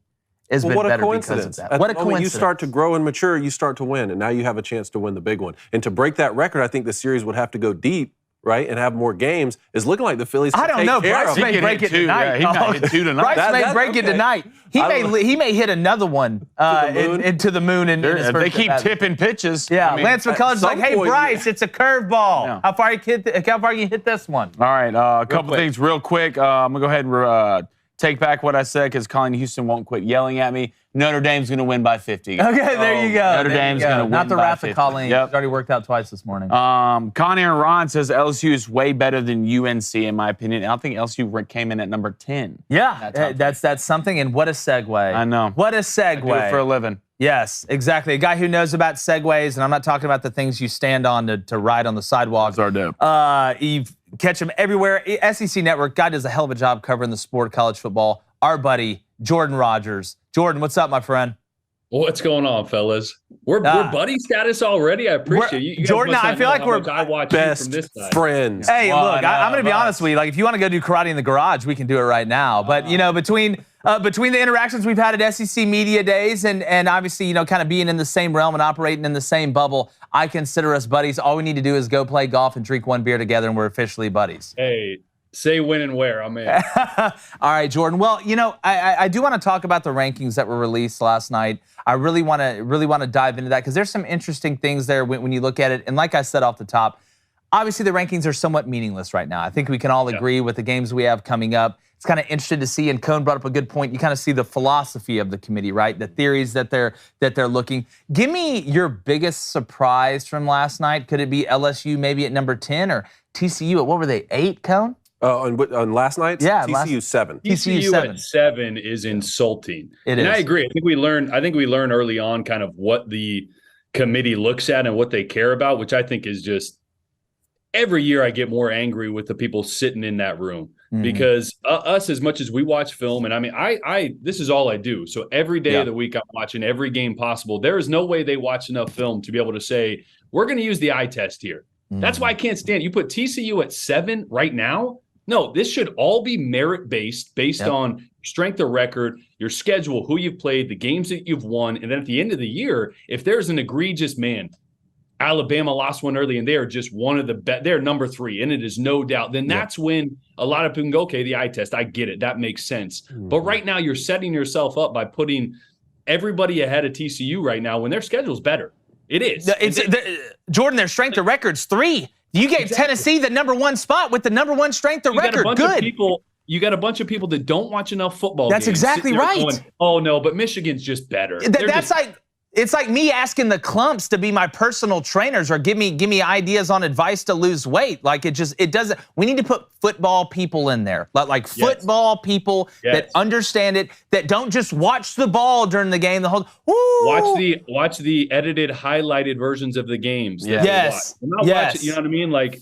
has been better because of that. What a coincidence. You start to grow and mature, you start to win. And now you have a chance to win the big one. And to break that record, I think the series would have to go deep, right, and have more games. Is looking like the Phillies can take care of. Bryce may break it tonight. He might hit 2 tonight. Bryce may break it tonight. He may hit another one into the moon. If they keep tipping pitches. Yeah, I mean, Lance McCullers like, hey, Bryce, it's a curveball. Yeah. How far you hit this one? All right, a couple things real quick. I'm going to go ahead and take back what I said because Colleen Houston won't quit yelling at me. Notre Dame's going to win by 50. Okay, there you go. Notre Dame's going to win by 50. Not the wrath of Colleen. Yep. It's already worked out twice this morning. Con Aaron Ron says LSU is way better than UNC, in my opinion. I don't think LSU came in at number 10. Yeah, that's something, and what a segue. I know. What a segue. I do it for a living. Yes, exactly. A guy who knows about segues, and I'm not talking about the things you stand on to ride on the sidewalk. Those are dope. You catch him everywhere. SEC Network, guy does a hell of a job covering the sport of college football. Our buddy, Jordan Rodgers. Jordan, what's up, my friend? What's going on, fellas? We're buddy status already. I appreciate you. Jordan, I feel like we're best friends. Hey, look, I'm going to be honest with you. Like, if you want to go do karate in the garage, we can do it right now. But between the interactions we've had at SEC Media Days and obviously, kind of being in the same realm and operating in the same bubble, I consider us buddies. All we need to do is go play golf and drink one beer together, and we're officially buddies. Hey. Say when and where. I'm in. All right, Jordan. Well, I do want to talk about the rankings that were released last night. I really want to dive into that because there's some interesting things there when you look at it. And like I said off the top, obviously the rankings are somewhat meaningless right now. I think we can all agree with the games we have coming up. It's kind of interesting to see, and Cone brought up a good point. You kind of see the philosophy of the committee, right? The theories that they're looking. Give me your biggest surprise from last night. Could it be LSU maybe at number 10 or TCU at, what were they, 8, Cone? On last night's? Yeah, TCU 7. TCU 7. At 7 is insulting. It is. I agree. I think we learned early on kind of what the committee looks at and what they care about, which I think is just every year I get more angry with the people sitting in that room because us, as much as we watch film, and I mean, I this is all I do. So every day of the week, I'm watching every game possible. There is no way they watch enough film to be able to say, we're going to use the eye test here. That's why I can't stand it. You put TCU at 7 right now. No, this should all be merit-based, based on strength of record, your schedule, who you've played, the games that you've won. And then at the end of the year, if there's an egregious Alabama lost one early and they are just one of the best, they're number 3, and it is no doubt, then that's when a lot of people can go, okay, the eye test, I get it. That makes sense. But right now you're setting yourself up by putting everybody ahead of TCU right now when their schedule's better. It is. Jordan, their strength of record's 3. You gave Tennessee the number 1 spot with the number 1 strength of record. Good. You got a bunch of people that don't watch enough football That's games. Exactly right. Going, oh, no, but Michigan's just better. It's like me asking the Clumps to be my personal trainers or give me ideas on advice to lose weight. Like it doesn't. We need to put football people in there, like football people that understand it, that don't just watch the ball during the game. The whole watch the edited, highlighted versions of the games. Yes. You know what I mean? Like.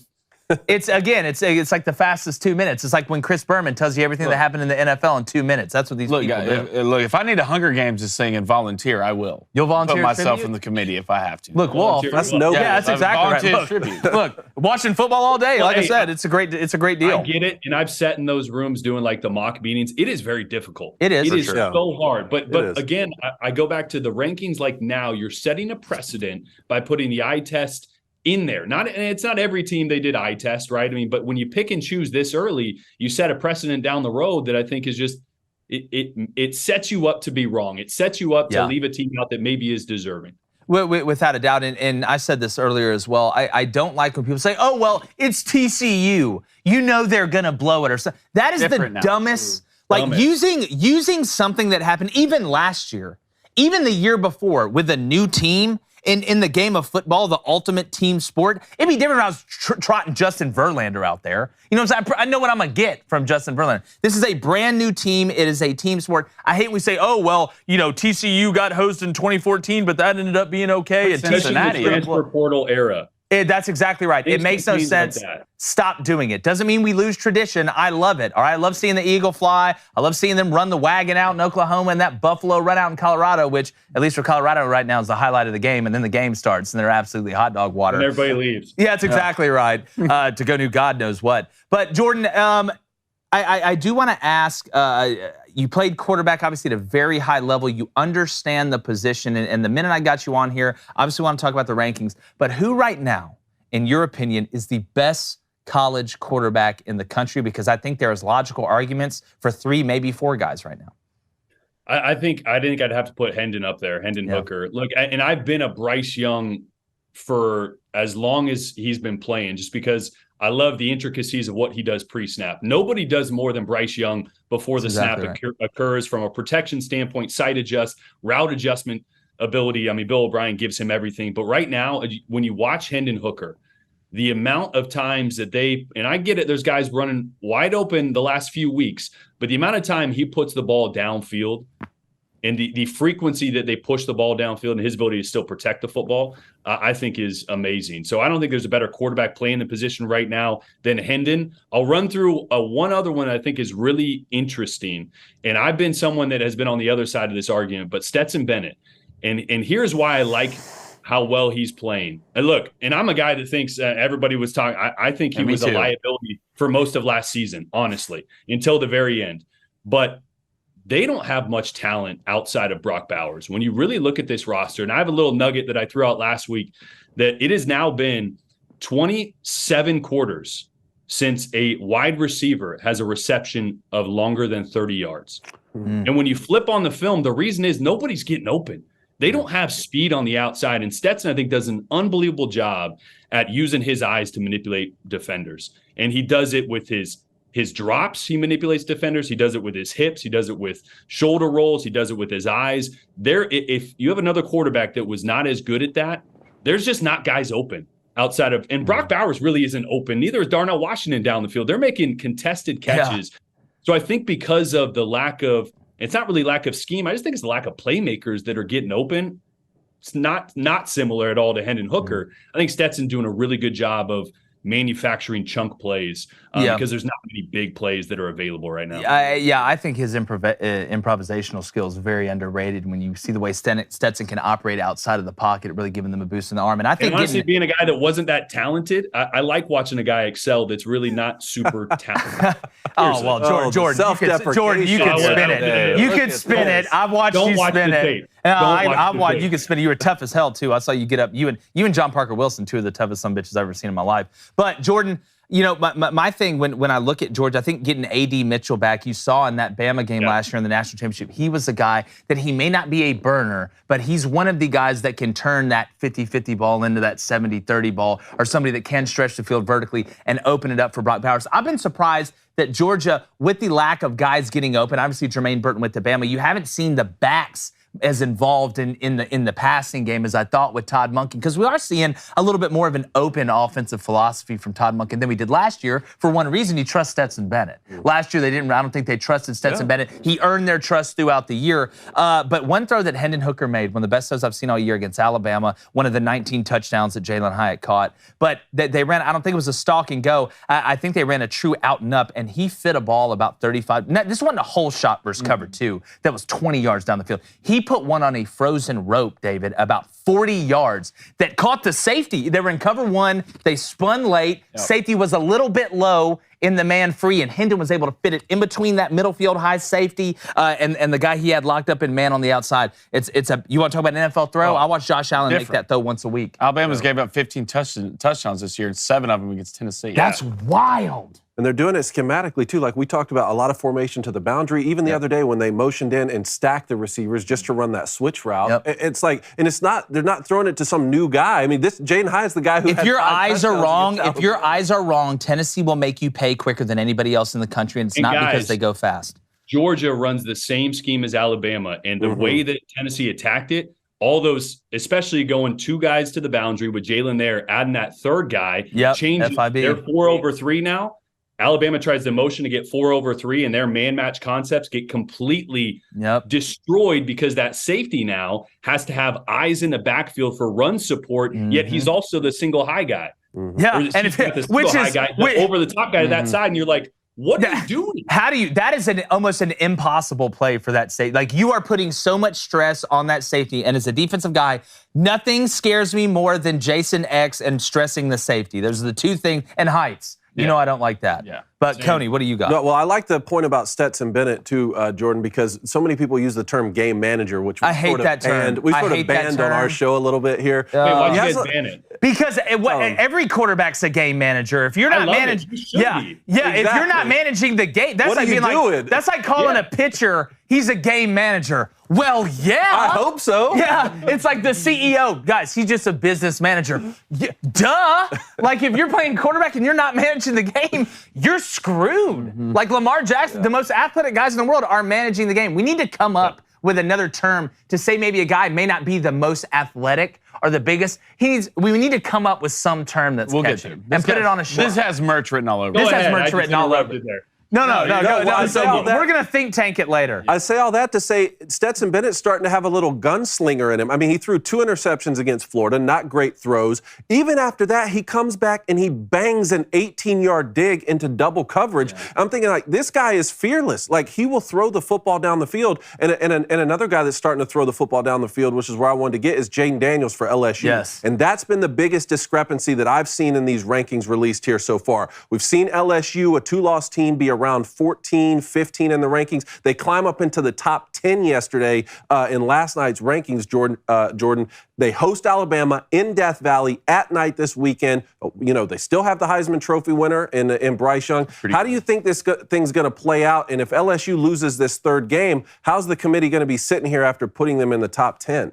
It's like the fastest 2 minutes. It's like when Chris Berman tells you everything that happened in the NFL in 2 minutes. That's what these people do. Look, if I need a Hunger Games to sing and volunteer, I will. You'll volunteer. Put myself in the committee if I have to. Look, Wolf, that's no. Yeah, that's exactly right. Look, watching football all day. Like I said, it's a great deal. I get it, and I've sat in those rooms doing like the mock meetings. It is very difficult. It is. It is so hard. But again, I go back to the rankings. Like now, you're setting a precedent by putting the eye test in there. And it's not every team they did eye test, right? I mean, but when you pick and choose this early, you set a precedent down the road that I think is just it sets you up to be wrong. It sets you up to leave a team out that maybe is deserving. Without a doubt, and I said this earlier as well, I don't like when people say, oh, well, it's TCU. You know they're going to blow it or something. That is the dumbest. Like using something that happened even last year, even the year before with a new team, in the game of football, the ultimate team sport, it'd be different if I was trotting Justin Verlander out there. You know what I'm saying? I know what I'm going to get from Justin Verlander. This is a brand new team. It is a team sport. I hate when we say, oh, well, TCU got hosed in 2014, but that ended up being okay. And Cincinnati. The transfer portal era. That's exactly right. It makes no sense. Stop doing it. Doesn't mean we lose tradition. I love it. All right. I love seeing the Eagle fly. I love seeing them run the wagon out in Oklahoma and that Buffalo run out in Colorado, which, at least for Colorado right now, is the highlight of the game. And then the game starts and they're absolutely hot dog water. And everybody leaves. Yeah, that's exactly right. To go do God knows what. But Jordan, I do want to ask, you played quarterback, obviously, at a very high level. You understand the position. And the minute I got you on here, obviously want to talk about the rankings. But who right now, in your opinion, is the best college quarterback in the country? Because I think there's logical arguments for 3, maybe 4 guys right now. I think I'd have to put Hendon up there, Hendon Hooker. Look, and I've been a Bryce Young for as long as he's been playing, just because I love the intricacies of what he does pre-snap. Nobody does more than Bryce Young before the snap occurs from a protection standpoint, sight adjust, route adjustment ability. I mean, Bill O'Brien gives him everything. But right now, when you watch Hendon Hooker, the amount of times that and I get it, there's guys running wide open the last few weeks, but the amount of time he puts the ball downfield and the frequency that they push the ball downfield and his ability to still protect the football, I think is amazing. So I don't think there's a better quarterback playing the position right now than Hendon. I'll run through one other one I think is really interesting. And I've been someone that has been on the other side of this argument, but Stetson Bennett. And here's why I like how well he's playing. And look, and I'm a guy that thinks everybody was talking. I think he was a liability for most of last season, honestly, until the very end. But they don't have much talent outside of Brock Bowers. When you really look at this roster, and I have a little nugget that I threw out last week, that it has now been 27 quarters since a wide receiver has a reception of longer than 30 yards. And when you flip on the film, the reason is nobody's getting open. They don't have speed on the outside. And Stetson, I think, does an unbelievable job at using his eyes to manipulate defenders. And he does it with his drops. He manipulates defenders. He does it with his hips. He does it with shoulder rolls. He does it with his eyes. If you have another quarterback that was not as good at that, there's just not guys open outside of – and Brock Bowers really isn't open. Neither is Darnell Washington down the field. They're making contested catches. Yeah. So I think because of the lack of – it's not really lack of scheme. I just think it's the lack of playmakers that are getting open. It's not similar at all to Hendon Hooker. I think Stetson's doing a really good job of manufacturing chunk plays because there's not many big plays that are available right now. I think his improvisational skills are very underrated. When you see the way Stetson can operate outside of the pocket, really giving them a boost in the arm. And I think honestly, being a guy that wasn't that talented, I like watching a guy excel that's really not super talented. Jordan, you could spin it. You could spin it. I've watched you spin it. I've watched you could spin it. You were tough as hell too. I saw you get up. You and John Parker Wilson, two of the toughest some bitches I've ever seen in my life. But Jordan, my thing when I look at Georgia, I think getting A.D. Mitchell back, you saw in that Bama game last year in the national championship, he was a guy that he may not be a burner, but he's one of the guys that can turn that 50-50 ball into that 70-30 ball, or somebody that can stretch the field vertically and open it up for Brock Bowers. I've been surprised that Georgia, with the lack of guys getting open, obviously Jermaine Burton with the Bama, you haven't seen the backs as involved in the passing game as I thought with Todd Monken, because we are seeing a little bit more of an open offensive philosophy from Todd Monken than we did last year. For one reason, you trust Stetson Bennett. Last year, I don't think they trusted Stetson Bennett. He earned their trust throughout the year. But one throw that Hendon Hooker made, one of the best throws I've seen all year against Alabama, one of the 19 touchdowns that Jalen Hyatt caught. But they ran, I don't think it was a stalk and go. I think they ran a true out and up, and he fit a ball about 35. Now, this wasn't a whole shot versus cover two. That was 20 yards down the field. He put one on a frozen rope, David, about 40 yards that caught the safety. They were in cover one. They spun late. Safety was a little bit low in the man free, and Hendon was able to fit it in between that middle field high safety and the guy he had locked up in man on the outside. You want to talk about an NFL throw? I watch Josh Allen make that throw once a week. Alabama's gave up 15 touchdowns this year, and 7 of them against Tennessee. That's wild. And they're doing it schematically, too. Like we talked about, a lot of formation to the boundary. Even the other day when they motioned in and stacked the receivers just to run that switch route. It's like, and it's not, they're not throwing it to some new guy. I mean, Jaden Hyatt's the guy who if your eyes are wrong, Tennessee will make you pay quicker than anybody else in the country, and it's not because they go fast. Georgia runs the same scheme as Alabama, and the way that Tennessee attacked it, all those, especially going 2 guys to the boundary with Jalen there, adding that third guy, changing. They're 4 over 3 now. Alabama tries the motion to get 4 over 3, and their man match concepts get completely destroyed because that safety now has to have eyes in the backfield for run support, yet he's also the single high guy. And over the top guy to that side, and you're like, what are you doing? That is almost an impossible play for that safety. Like, you are putting so much stress on that safety, and as a defensive guy, nothing scares me more than Jason X and stressing the safety. Those are the two things, and heights. You know I don't like that. But, Coney, what do you got? No, well, I like the point about Stetson Bennett, too, Jordan, because so many people use the term game manager, which we sort of banned on our show a little bit here. Wait, why'd you guys ban it? Because every quarterback's a game manager. If you're not managing, if you're not managing the game, that's like being like, that's like calling a pitcher, he's a game manager. Well, I hope so. It's like the CEO. Guys, he's just a business manager. Duh. Like, if you're playing quarterback and you're not managing the game, you're screwed. Like Lamar Jackson, the most athletic guys in the world are managing the game. We need to come up with another term to say maybe a guy may not be the most athletic or the biggest. We need to come up with some term that's catchy and put it on a shirt. This has merch written all over. This has merch written all over. No. We're going to think tank it later. I say all that to say Stetson Bennett's starting to have a little gunslinger in him. I mean, he threw 2 interceptions against Florida, not great throws. Even after that, he comes back and he bangs an 18-yard dig into double coverage. I'm thinking, like, this guy is fearless. Like, he will throw the football down the field. And another guy that's starting to throw the football down the field, which is where I wanted to get, is Jaden Daniels for LSU. And that's been the biggest discrepancy that I've seen in these rankings released here so far. We've seen LSU, a 2-loss team, be around 14, 15 in the rankings. They climb up into the top 10 yesterday in last night's rankings, Jordan. They host Alabama in Death Valley at night this weekend. You know, they still have the Heisman Trophy winner in Bryce Young. How do you think this thing's going to play out? And if LSU loses this third game, how's the committee going to be sitting here after putting them in the top 10?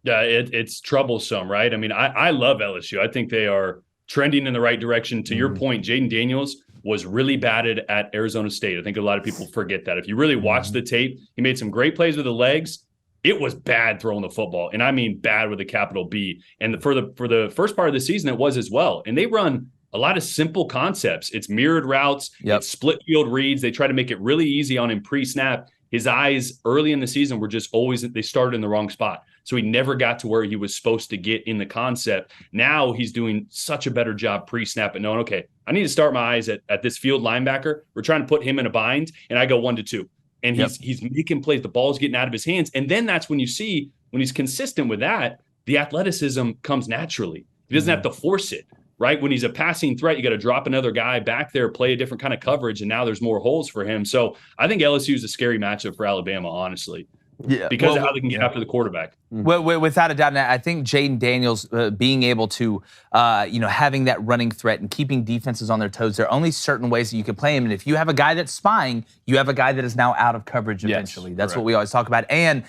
Yeah, it's troublesome, right? I mean, I love LSU. I think they are trending in the right direction. To your point, Jaden Daniels was really batted at Arizona State. I think a lot of people forget that. If you really watch the tape, he made some great plays with the legs. It was bad throwing the football, and I mean bad with a capital B. And for the first part of the season, it was as well. And they run a lot of simple concepts. It's mirrored routes, it's split field reads. They try to make it really easy on him pre-snap. his eyes early in the season were just always, they started in the wrong spot. So he never got to where he was supposed to get in the concept. Now he's doing such a better job pre-snap and knowing, okay, I need to start my eyes at this field linebacker. We're trying to put him in a bind, and I go 1-2. And he's making plays. The ball's getting out of his hands. And then that's when you see, when he's consistent with that, the athleticism comes naturally. He doesn't have to force it, right? When he's a passing threat, you got to drop another guy back there, play a different kind of coverage, and now there's more holes for him. So I think LSU is a scary matchup for Alabama, honestly. Yeah, because of how they can get after the quarterback. Well, without a doubt, and I think Jaden Daniels being able to, having that running threat and keeping defenses on their toes, there are only certain ways that you can play him. And if you have a guy that's spying, you have a guy that is now out of coverage eventually. That's what we always talk about. And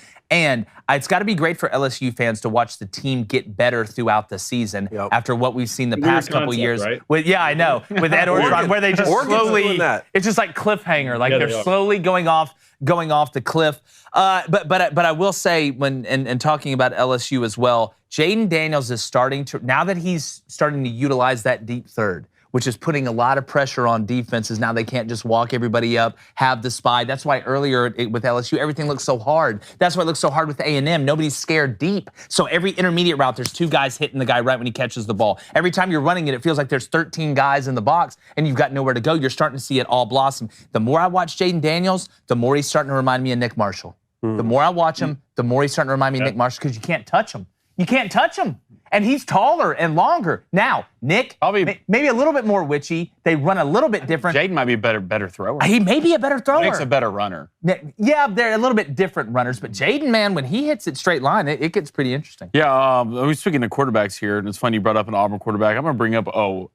it's got to be great for LSU fans to watch the team get better throughout the season after what we've seen the past couple years. Right? I know. With Ed Orgeron, where they just slowly, it's just like cliffhanger. Like they're slowly going off the cliff. But I will say, and talking about LSU as well, Jaden Daniels is starting to, now that he's starting to utilize that deep third, which is putting a lot of pressure on defenses. Now they can't just walk everybody up, have the spy. That's why earlier with LSU, everything looks so hard. That's why it looks so hard with A&M. Nobody's scared deep. So every intermediate route, there's 2 guys hitting the guy right when he catches the ball. Every time you're running it, it feels like there's 13 guys in the box and you've got nowhere to go. You're starting to see it all blossom. The more I watch Jaden Daniels, the more he's starting to remind me of Nick Marshall. The more I watch him, the more he's starting to remind me of Nick Marshall, because you can't touch him. You can't touch him. And he's taller and longer. Now, Nick, maybe a little bit more witchy. They run a little bit different. Jaden might be a better thrower. He may be a better thrower. Nick's a better runner. Yeah, they're a little bit different runners. But Jaden, man, when he hits it straight line, it gets pretty interesting. Yeah, we're speaking of quarterbacks here, and it's funny you brought up an Auburn quarterback. I'm going to bring up,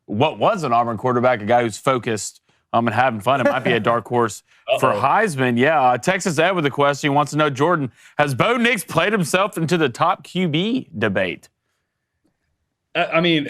what was an Auburn quarterback, a guy who's focused and having fun. It might be a dark horse for Heisman. Yeah, Texas Ed with a question. He wants to know, Jordan, has Bo Nix played himself into the top QB debate? I mean,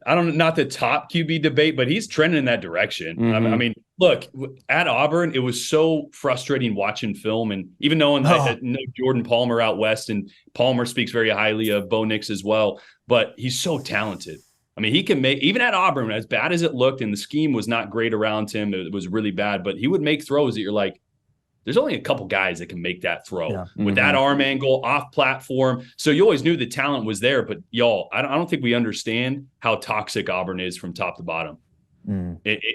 not the top QB debate, but he's trending in that direction. Mm-hmm. I mean, look, at Auburn, it was so frustrating watching film, and even knowing that Jordan Palmer out west, and Palmer speaks very highly of Bo Nix as well, but he's so talented. I mean, he can make, even at Auburn, as bad as it looked, and the scheme was not great around him, it was really bad, but he would make throws that you're like, there's only a couple guys that can make that throw with that arm angle, off platform. So you always knew the talent was there, but y'all, I don't think we understand how toxic Auburn is from top to bottom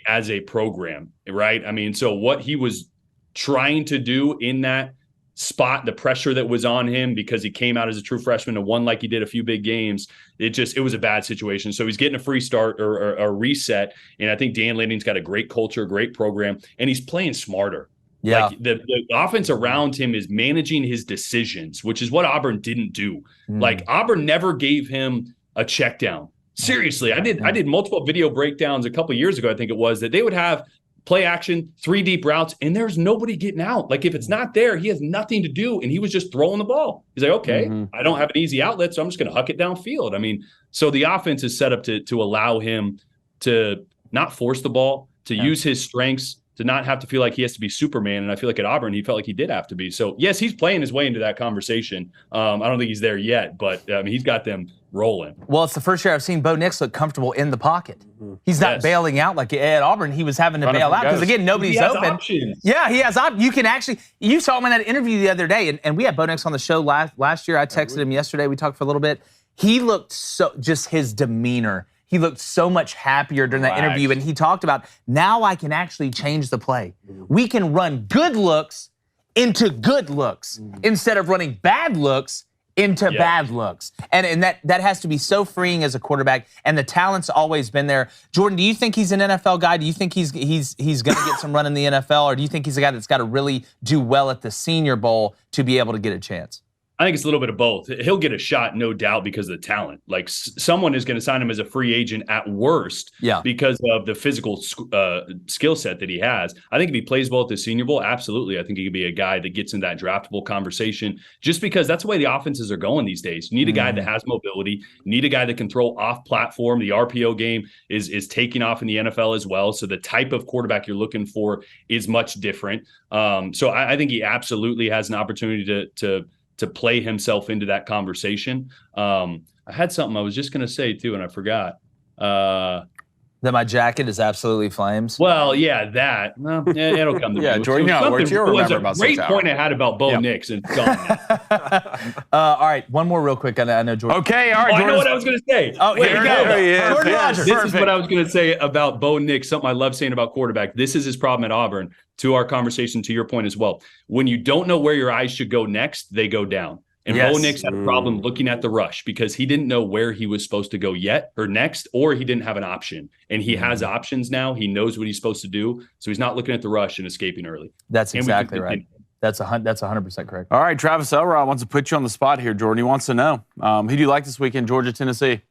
as a program, right? I mean, so what he was trying to do in that spot, the pressure that was on him because he came out as a true freshman and won like he did a few big games, it was a bad situation. So he's getting a free start or a reset. And I think Dan Lanning's got a great culture, great program, and he's playing smarter. Yeah. Like the offense around him is managing his decisions, which is what Auburn didn't do. Like Auburn never gave him a check down. Seriously, I did multiple video breakdowns a couple of years ago, I think it was, that they would have play action, 3 deep routes, and there's nobody getting out. Like if it's not there, he has nothing to do, and he was just throwing the ball. He's like, okay, I don't have an easy outlet, so I'm just going to huck it downfield. I mean, so the offense is set up to allow him to not force the ball, to use his strengths, to not have to feel like he has to be Superman. And I feel like at Auburn, he felt like he did have to be. So, yes, he's playing his way into that conversation. I don't think he's there yet, but he's got them rolling. Well, it's the first year I've seen Bo Nix look comfortable in the pocket. He's not bailing out like at Auburn. He was having to bail out because, again, nobody's open. Options. Yeah, he has options. You can actually – you saw him in that interview the other day, and we had Bo Nix on the show last year. I texted him yesterday. We talked for a little bit. He looked so – just his demeanor. He looked so much happier during that interview, and he talked about, now I can actually change the play. We can run good looks into good looks instead of running bad looks into bad looks. And that has to be so freeing as a quarterback, and the talent's always been there. Jordan, do you think he's an NFL guy? Do you think he's going to get some run in the NFL, or do you think he's a guy that's got to really do well at the Senior Bowl to be able to get a chance? I think it's a little bit of both. He'll get a shot, no doubt, because of the talent. Like someone is going to sign him as a free agent at worst because of the physical skill set that he has. I think if he plays well at the Senior Bowl, absolutely. I think he could be a guy that gets in that draftable conversation just because that's the way the offenses are going these days. You need a guy that has mobility. You need a guy that can throw off platform. The RPO game is taking off in the NFL as well. So the type of quarterback you're looking for is much different. So I think he absolutely has an opportunity to play himself into that conversation. I had something I was just going to say too, and I forgot. The That my jacket is absolutely flames. Well, yeah, that. Well, it'll come to me. Yeah, Jordan, what you remember about great 6 point hours. I had about Bo Nix and gone. All right, one more real quick. I know Jordan. Okay, all right, I know Jordan. what I was going to say. Oh, here we go. There he is. Jordan Yes. Rodgers. This is what I was going to say about Bo Nix, something I love saying about quarterback. This is his problem at Auburn, to our conversation, to your point as well. When you don't know where your eyes should go next, they go down. And Yes. Bo Nix had a problem looking at the rush because he didn't know where he was supposed to go yet or next, or he didn't have an option. And he has options now. He knows what he's supposed to do. So he's not looking at the rush and escaping early. That's And we exactly can right. continue. That's 100% correct. All right, Travis Elrod wants to put you on the spot here, Jordan. He wants to know, who do you like this weekend, Georgia, Tennessee?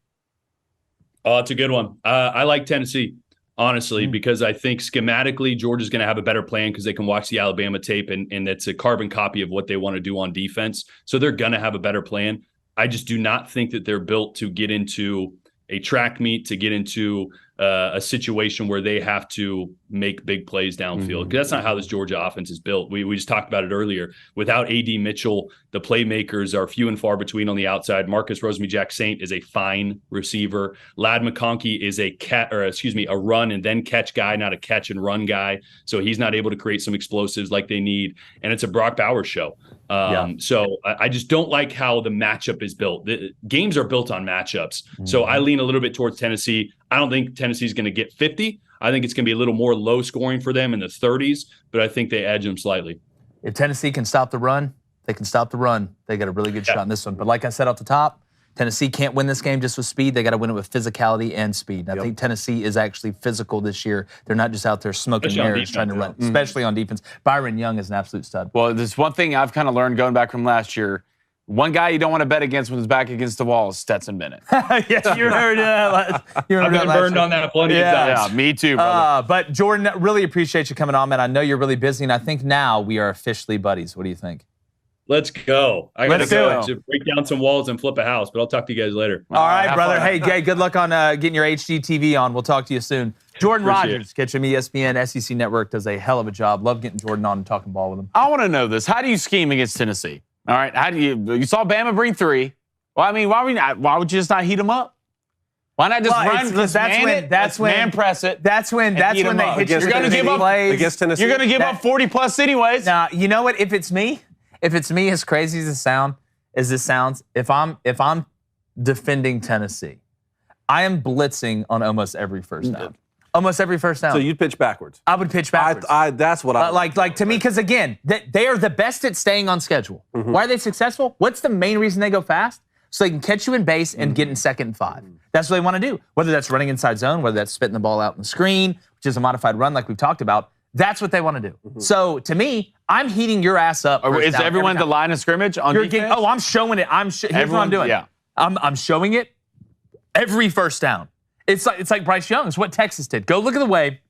Oh, it's a good one. I like Tennessee, honestly, because I think schematically Georgia's going to have a better plan because they can watch the Alabama tape and it's a carbon copy of what they want to do on defense. So they're going to have a better plan. I just do not think that they're built to get into a track meet, to get into a situation where they have to make big plays downfield. Because that's not how this Georgia offense is built. We just talked about it earlier. Without A.D. Mitchell, the playmakers are few and far between on the outside. Marcus Rosemy-Jack-Saint is a fine receiver. Lad McConkey is a run and then catch guy, not a catch and run guy. So he's not able to create some explosives like they need. And it's a Brock Bowers show. So I just don't like how the matchup is built. The games are built on matchups. So I lean a little bit towards Tennessee. I don't think Tennessee's going to get 50. I think it's going to be a little more low scoring for them in the 30s, but I think they edge them slightly. If Tennessee can stop the run, they can stop the run. They got a really good shot in this one. But like I said off the top, Tennessee can't win this game just with speed. They got to win it with physicality and speed. And I think Tennessee is actually physical this year. They're not just out there smoking Especially on mirrors trying to defense, run, especially on defense. Byron Young is an absolute stud. Well, there's one thing I've kind of learned going back from last year. One guy you don't want to bet against when his back against the wall is Stetson Bennett. Yes, you remember that. I've been burned on that plenty of times. Yeah, me too, brother. But Jordan, really appreciate you coming on, man. I know you're really busy, and I think now we are officially buddies. What do you think? Let's go. I got to Let's do go it. to break down some walls and flip a house, but I'll talk to you guys later. All right, have brother. fun. Hey, Gay, good luck on getting your HGTV on. We'll talk to you soon. Jordan Appreciate Rodgers, catch him ESPN, SEC Network, does a hell of a job. Love getting Jordan on and talking ball with him. I want to know this. How do you scheme against Tennessee? All right, how do you saw Bama bring 3. Well, I mean, why would you just not heat them up? Why not just run? That's when man press it. That's when heat they 'em up. hit you. You're gonna give up against Tennessee. You're going to give up 40 plus anyways. Now, you know what? If it's me, as crazy as this sounds, if I'm defending Tennessee, I am blitzing on almost every first down. Almost every first down. So you'd pitch backwards. I would pitch backwards. That's what I like to me, because again, they are the best at staying on schedule. Why are they successful? What's the main reason they go fast? So they can catch you in base and get in 2nd and 5. That's what they want to do. Whether that's running inside zone, whether that's spitting the ball out in the screen, which is a modified run like we've talked about. That's what they want to do. So to me, I'm heating your ass up. Or first is down everyone every the time. line of scrimmage on You're defense? getting, I'm showing it. Here's what I'm doing. Yeah. I'm showing it every first down. It's like Bryce Young. It's what Texas did. Go look at the way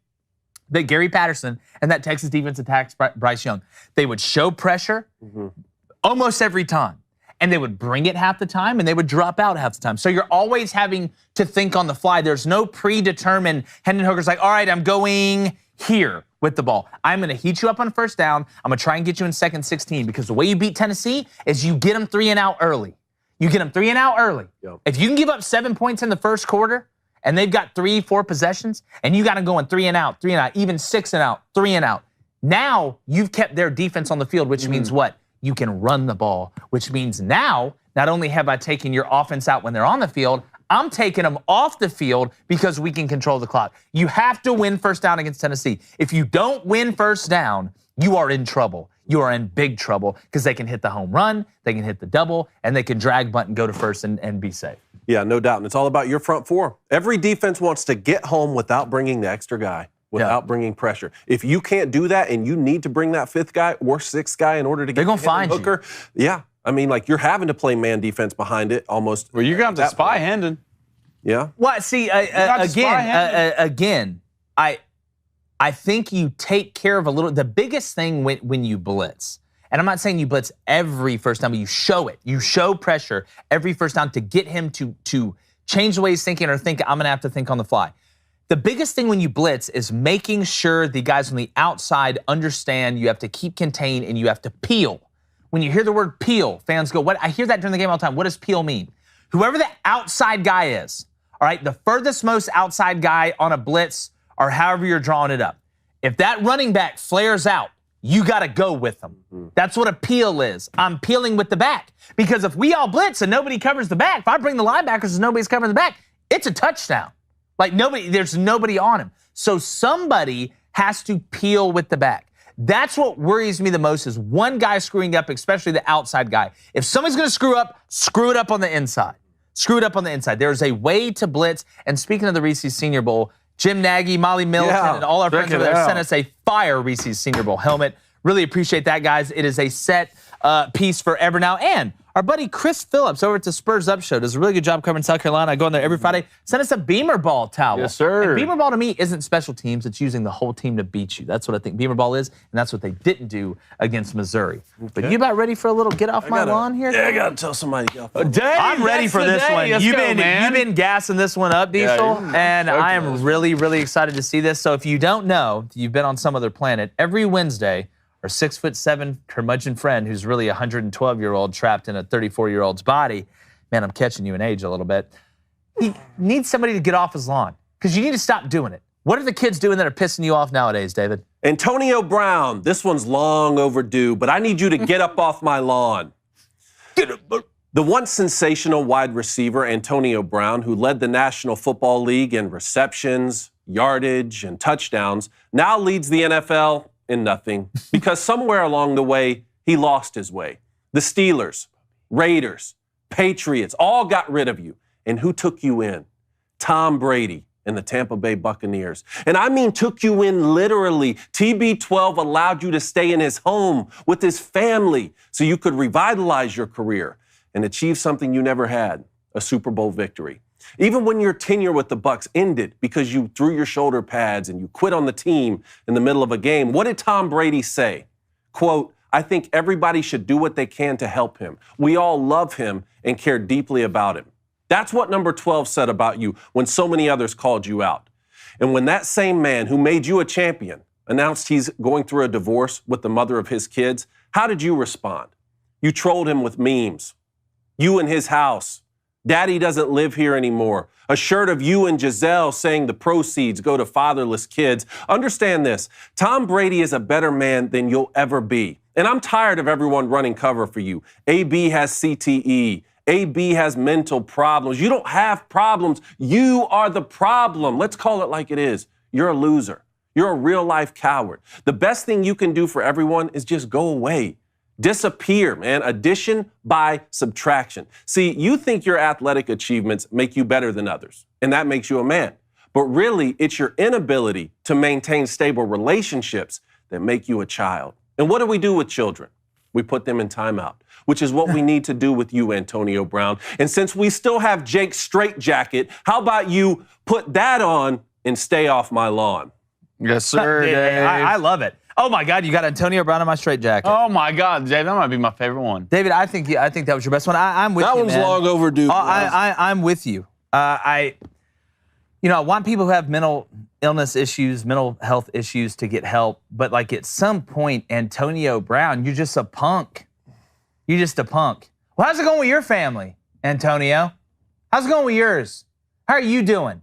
that Gary Patterson and that Texas defense attacks Bryce Young. They would show pressure almost every time, and they would bring it half the time, and they would drop out half the time. So you're always having to think on the fly. There's no predetermined. Hendon Hooker's like, all right, I'm going here with the ball. I'm going to heat you up on first down. I'm going to try and get you in 2nd and 16, because the way you beat Tennessee is you get them 3 and out early. You get them 3 and out early. Yep. If you can give up 7 points in the first quarter, and they've got 3-4 possessions, and you got them going 3 and out, even 6 and out, 3 and out. Now you've kept their defense on the field, which means what? You can run the ball, which means now, not only have I taken your offense out when they're on the field, I'm taking them off the field because we can control the clock. You have to win first down against Tennessee. If you don't win first down, you are in trouble. You are in big trouble, because they can hit the home run, they can hit the double, and they can drag bunt and go to first and be safe. Yeah, no doubt. And it's all about your front 4. Every defense wants to get home without bringing the extra guy, without bringing pressure. If you can't do that and you need to bring that 5th guy or 6th guy in order to get They're gonna find Hooker, yeah. I mean, like, you're having to play man defense behind it almost. Well, you're going to have to spy point. Hendon. Yeah. Well, see, again, I think you take care of a little. The biggest thing when you blitz, and I'm not saying you blitz every first down, but you show it. You show pressure every first down to get him to change the way he's thinking, or think, I'm going to have to think on the fly. The biggest thing when you blitz is making sure the guys on the outside understand you have to keep contained and you have to peel. When you hear the word peel, fans go, what? I hear that during the game all the time. What does peel mean? Whoever the outside guy is, All right, the furthest most outside guy on a blitz or however you're drawing it up. If that running back flares out, you got to go with them. That's what a peel is. I'm peeling with the back. Because if we all blitz and nobody covers the back, if I bring the linebackers and nobody's covering the back, it's a touchdown. Like there's nobody on him. So somebody has to peel with the back. That's what worries me the most is one guy screwing up, especially the outside guy. If somebody's going to screw it up on the inside. Screw it up on the inside. There's a way to blitz. And speaking of the Reese's Senior Bowl, Jim Nagy, Molly Middleton, and all our friends over there sent us a fire Reese's Senior Bowl helmet. Really appreciate that, guys. It is a set piece forever now. And our buddy Chris Phillips over at the Spurs Up Show does a really good job covering South Carolina. I go in there every Friday. Send us a Beamer Ball towel. Yes, sir. And Beamer Ball to me isn't special teams. It's using the whole team to beat you. That's what I think Beamer Ball is, and that's what they didn't do against Missouri. Okay. But you about ready for a little get off my lawn here? Yeah, I got to tell somebody. I'm ready for this one. You've been gassing this one up, Diesel, and I am really, really excited to see this. So if you don't know, you've been on some other planet. Every Wednesday, our 6'7" curmudgeon friend who's really a 112-year-old trapped in a 34-year-old's body. Man, I'm catching you in age a little bit. He needs somebody to get off his lawn because you need to stop doing it. What are the kids doing that are pissing you off nowadays, David? Antonio Brown. This one's long overdue, but I need you to get up off my lawn. The once sensational wide receiver, Antonio Brown, who led the National Football League in receptions, yardage, and touchdowns, now leads the NFL in nothing because somewhere along the way, he lost his way. The Steelers, Raiders, Patriots all got rid of you. And who took you in? Tom Brady and the Tampa Bay Buccaneers. And I mean took you in literally. TB12 allowed you to stay in his home with his family so you could revitalize your career and achieve something you never had, a Super Bowl victory. Even when your tenure with the Bucs ended because you threw your shoulder pads and you quit on the team in the middle of a game, what did Tom Brady say? Quote, I think everybody should do what they can to help him. We all love him and care deeply about him. That's what number 12 said about you when so many others called you out. And when that same man who made you a champion announced he's going through a divorce with the mother of his kids, how did you respond? You trolled him with memes. You in his house. Daddy doesn't live here anymore. A shirt of you and Giselle saying the proceeds go to fatherless kids. Understand this. Tom Brady is a better man than you'll ever be. And I'm tired of everyone running cover for you. AB has CTE. AB has mental problems. You don't have problems. You are the problem. Let's call it like it is. You're a loser. You're a real life coward. The best thing you can do for everyone is just go away. Disappear, man. Addition by subtraction. See, you think your athletic achievements make you better than others, and that makes you a man. But really, it's your inability to maintain stable relationships that make you a child. And what do we do with children? We put them in timeout, which is what we need to do with you, Antonio Brown. And since we still have Jake's straitjacket, how about you put that on and stay off my lawn? Yes, sir, Dave. I love it. Oh, my God, you got Antonio Brown in my straitjacket. Oh, my God, Dave, that might be my favorite one. David, I think that was your best one. I'm with you, That one's man. long overdue. I'm with you. I want people who have mental illness issues, mental health issues to get help. But, like, at some point, Antonio Brown, you're just a punk. You're just a punk. Well, how's it going with your family, Antonio? How's it going with yours? How are you doing?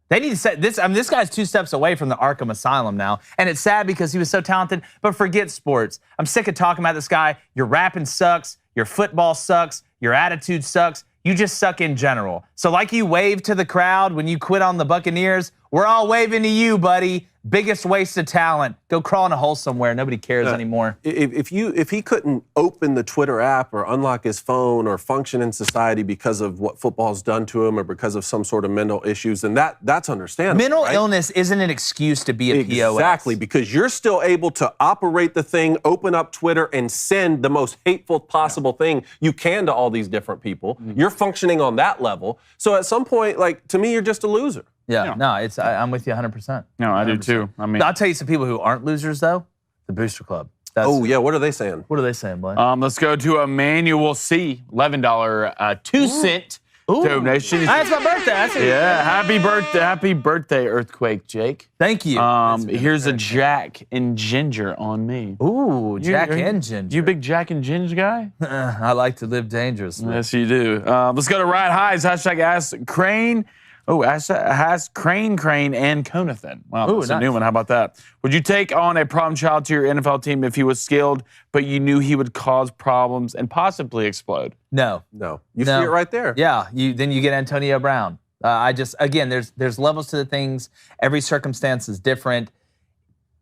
They need to set this. I mean, this guy's 2 steps away from the Arkham Asylum now. And it's sad because he was so talented, but forget sports. I'm sick of talking about this guy. Your rapping sucks. Your football sucks. Your attitude sucks. You just suck in general. So like you waved to the crowd when you quit on the Buccaneers, we're all waving to you, buddy. Biggest waste of talent. Go crawl in a hole somewhere. Nobody cares anymore. If he couldn't open the Twitter app or unlock his phone or function in society because of what football's done to him or because of some sort of mental issues, then that's understandable. Mental right? illness isn't an excuse to be a POS. Exactly, because you're still able to operate the thing, open up Twitter, and send the most hateful possible thing you can to all these different people. Mm-hmm. You're functioning on that level. So at some point, like, to me, you're just a loser. Yeah, no, I'm with you 100%. No, I do too. I mean, I'll tell you some people who aren't losers, though. The Booster Club. What are they saying? What are they saying, Blaine? let's go to Emmanuel C. $11 2-cent donation. That's my birthday. Yeah, happy birthday, Earthquake Jake. Thank you. Here's a Jack and Ginger on me. Ooh, Jack and Ginger. You big Jack and Ginger guy? I like to live dangerously. Yes, you do. Let's go to Ride Highs. # Ask Crane. Oh, has Crane, and Conathan. Wow, Ooh, that's a nice. new one. How about that? Would you take on a problem child to your NFL team if he was skilled, but you knew he would cause problems and possibly explode? No. No. You No. see it right there. Yeah, then you get Antonio Brown. Again, there's levels to the things. Every circumstance is different.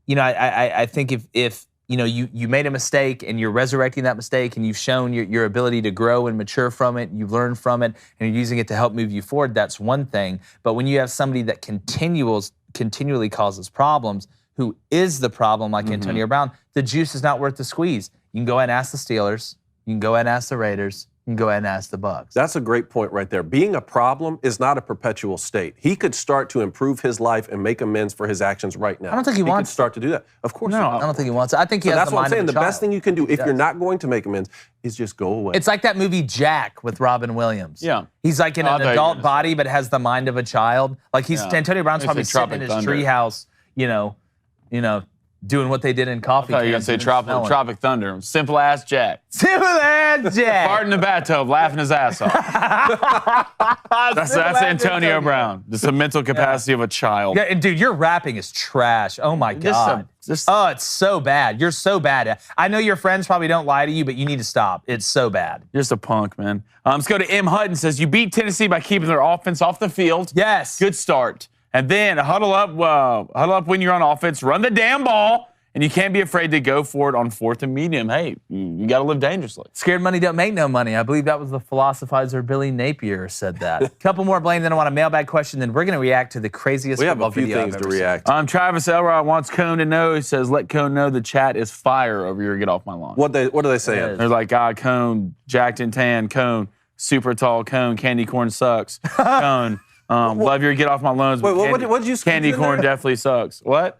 I think if you made a mistake and you're resurrecting that mistake and you've shown your ability to grow and mature from it, you've learned from it, and you're using it to help move you forward, that's one thing. But when you have somebody that continually causes problems, who is the problem, like Antonio Brown, the juice is not worth the squeeze. You can go ahead and ask the Steelers. You can go ahead and ask the Raiders. You can go ahead and ask the Bucs. That's a great point right there. Being a problem is not a perpetual state. He could start to improve his life and make amends for his actions right now. I don't think he wants could start to do that. Of course No, not. I don't think he wants it. I think he has That's the what I'm mind saying. of The a child. best thing you can do if Yes. you're not going to make amends is just go away. It's like that movie Jack with Robin Williams. Yeah. He's like in I an thought you were adult gonna say- body, but has the mind of a child. Like Antonio Brown's I probably said sitting in Tropic his Thunder. treehouse, doing what they did in Coffee I thought you were Cans going to say and smelling. Tropic Thunder. Simple ass Jack. Simple as Jack. Fart in the bathtub, laughing his ass off. That's Antonio Brown. Just the mental capacity of a child. Yeah, and dude, your rapping is trash. Oh my God. Oh, it's so bad. You're so bad. I know your friends probably don't lie to you, but you need to stop. It's so bad. You're just a punk, man. Let's go to M. Hutton. Says, you beat Tennessee by keeping their offense off the field. Yes. Good start. And then huddle up when you're on offense, run the damn ball, and you can't be afraid to go for it on 4th and medium. Hey, you got to live dangerously. Scared money don't make no money. I believe that was the philosophizer Billy Napier said that. Couple more, Blaine, then I want a mailbag question, then we're going to react to the craziest we have football a few video things I've to ever seen. react. Travis Elrod wants Cone to know. He says, let Cone know the chat is fire over here. Get off my lawn. What are they saying? Yes. They're like, Cone, jacked and tan, Cone, super tall, Cone, candy corn sucks, Cone. Love your get off my lawns. Wait, Candy, what did you squeeze Candy in corn there? definitely sucks. What?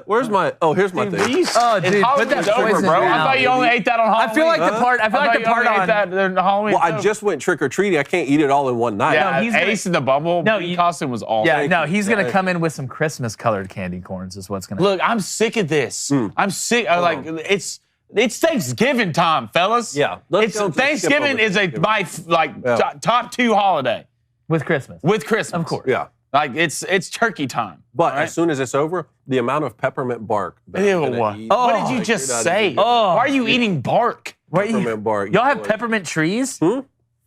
Where's my? Oh, here's my thing. Oh, dude, put that Halloween's over, poison bro. down. I thought you only ate that on Halloween. I feel like the part. I feel like the part on. Halloween. Well, I just went trick or treating. I can't eat it all in one night. Yeah, No, he's gonna- Ace in the Bubble. No, costume was awesome. Yeah, no, he's gonna come in with some Christmas-colored candy corns. Is what's gonna. Look, I'm sick of this. I'm sick. It's Thanksgiving time, fellas. Yeah, let's go Thanksgiving skip is over my top 2 holiday with Christmas. with Christmas. Of course. Yeah. Like it's turkey time. But right? as soon as it's over, the amount of peppermint bark. that Ew. I'm gonna eat- What did you Like, just you're not say? even getting Why are you eating bark? What you, peppermint bark. y'all have Boy. peppermint trees? Hmm?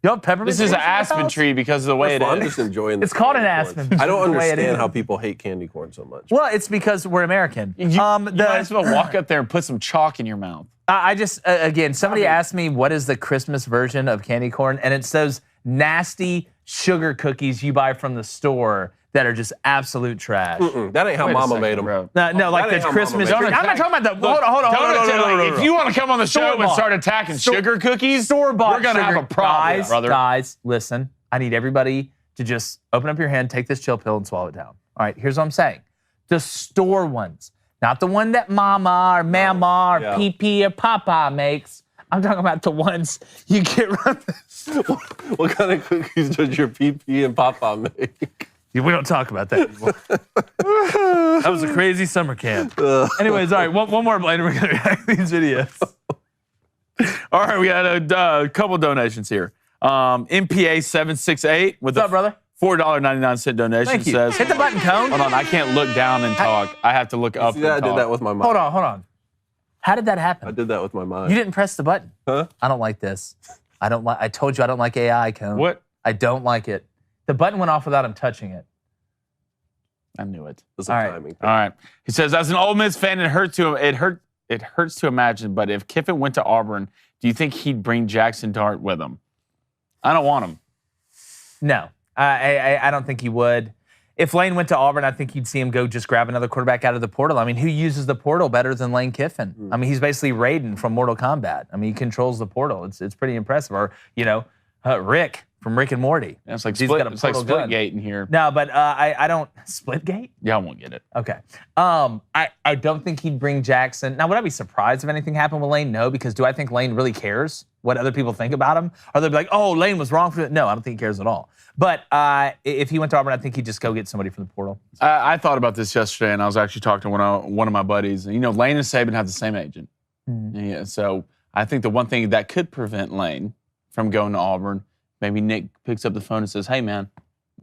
Y'all have peppermint This trees? is an in your aspen house? tree because of the way it I'm is. just enjoying the It's called an candy corn. aspen. I don't The way it understand is. how people hate candy corn so much. Well, it's because we're American. You might as well walk up there and put some chalk in your mouth. I just, again, somebody asked me what is the Christmas version of candy corn, and it's those nasty sugar cookies you buy from the store that are just absolute trash. That ain't how Wait a Mama second, made them. bro. No, like That the ain't how Christmas. Mama I'm made not talking about the. Hold on. If you want to come on the show and Store-bought. start attacking sugar cookies, Store-bought we're gonna have sugar. a problem, brother. Guys, listen. I need everybody to just open up your hand, take this chill pill, and swallow it down. All right, here's what I'm saying. The store ones, not the one that Mama or Mama or Yeah. PP or Papa makes. I'm talking about the ones you get around this. What kind of cookies does your PP and Papa make? We don't talk about that anymore. That was a crazy summer camp. Anyways, all right, one more, Blaine, and we're going to react to these videos. All right, we got a couple donations here. MPA768 with What's up, brother? $4.99 donation Thank you. says, Hit the button, Cone. hold on, I can't look down and talk. I have to look up See and that? I talk. did that with my mind. Hold on. How did that I happen? did that with my mind. You didn't press the button. Huh? I don't like this. I told you I don't like AI, Cone. What? I don't like it. The button went off without him touching it. I knew it. It's a All right. timing. All right. He says, as an Ole Miss fan, it hurts to imagine, but if Kiffin went to Auburn, do you think he'd bring Jackson Dart with him? I don't want him. No, I don't think he would. If Lane went to Auburn, I think you'd see him go just grab another quarterback out of the portal. I mean, who uses the portal better than Lane Kiffin? I mean, he's basically Raiden from Mortal Kombat. I mean, he controls the portal. It's pretty impressive. Or, Rick from Rick and Morty. Yeah, it's like He's got a Split, portal gun. Splitgate in here. No, but I don't. Splitgate? Y'all won't get it. Okay. I don't think he'd bring Jackson. Now, would I be surprised if anything happened with Lane? No, because do I think Lane really cares what other people think about him? Or they'll be like, oh, Lane was wrong for it. No, I don't think he cares at all. But if he went to Auburn, I think he'd just go get somebody from the portal. I thought about this yesterday, and I was actually talking to one of my buddies. And, Lane and Saban have the same agent. Mm-hmm. Yeah, so I think the one thing that could prevent Lane from going to Auburn, maybe Nick picks up the phone and says, hey, man,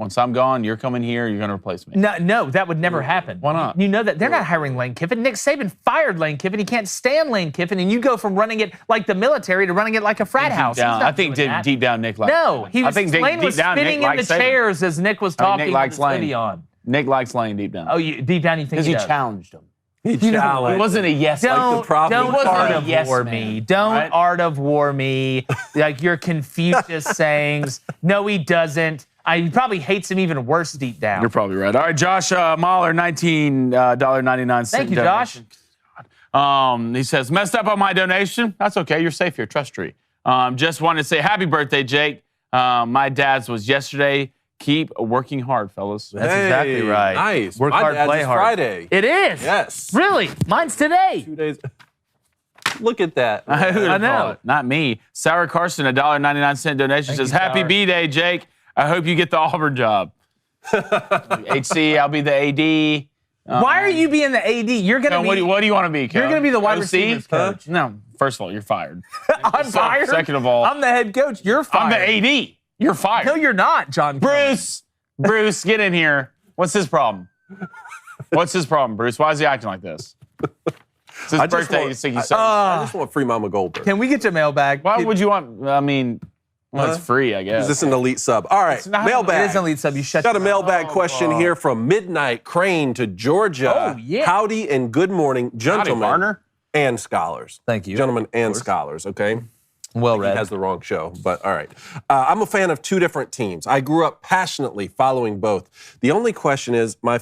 Once I'm gone, you're coming here. You're going to replace me. No, that would never happen. Why not? You know that they're not hiring Lane Kiffin. Nick Saban fired Lane Kiffin. He can't stand Lane Kiffin, and you go from running it like the military to running it like a frat house. I think deep down, Nick likes. No, he was. Lane was spinning in the chairs as Nick was talking. Nick likes Lane. On. Nick likes Lane deep down. Oh, deep down, you think he challenged him. It wasn't a yes. Don't art of yes war man. me. Don't right? art of war me. Like your Confucius sayings. No, he doesn't. He probably hates him even worse deep down. You're probably right. All right, Josh Mahler, $19.99. Thank you, Josh. He says, messed up on my donation. That's okay. You're safe here. Trust tree. Just wanted to say happy birthday, Jake. My dad's was yesterday. Keep working hard, fellas. That's exactly right. Nice. Work hard, play hard. Friday. It is. Yes. Really? Mine's today. 2 days. Look at that. I know. Not me. Sour Carson, $1.99 donation says, happy B-Day, Jake. I hope you get the Auburn job. HC, I'll be the AD. Why are you being the AD? You're gonna be. What do you want to be, Coach? You're gonna be the wide OC? receivers coach. No. First of all, you're fired. I'm fired. Second of all, I'm the head coach. You're fired. I'm the AD. You're fired. No, you're not, John. Bruce, get in here. What's his problem? What's his problem, Bruce? Why is he acting like this? It's his birthday. I just want free Mama Goldberg. Can we get to mailbag? Why would you want? I mean, well, it's free, I guess. Is this an elite sub? All right, mailbag. It is an elite sub. You shut. Got a mailbag question here from Midnight Crane to Georgia. Oh, yeah. Howdy and good morning, gentlemen Varner. and scholars. Thank you. Gentlemen and scholars, okay? Well He read. has the wrong show, but all right. I'm a fan of two different teams. I grew up passionately following both. The only question my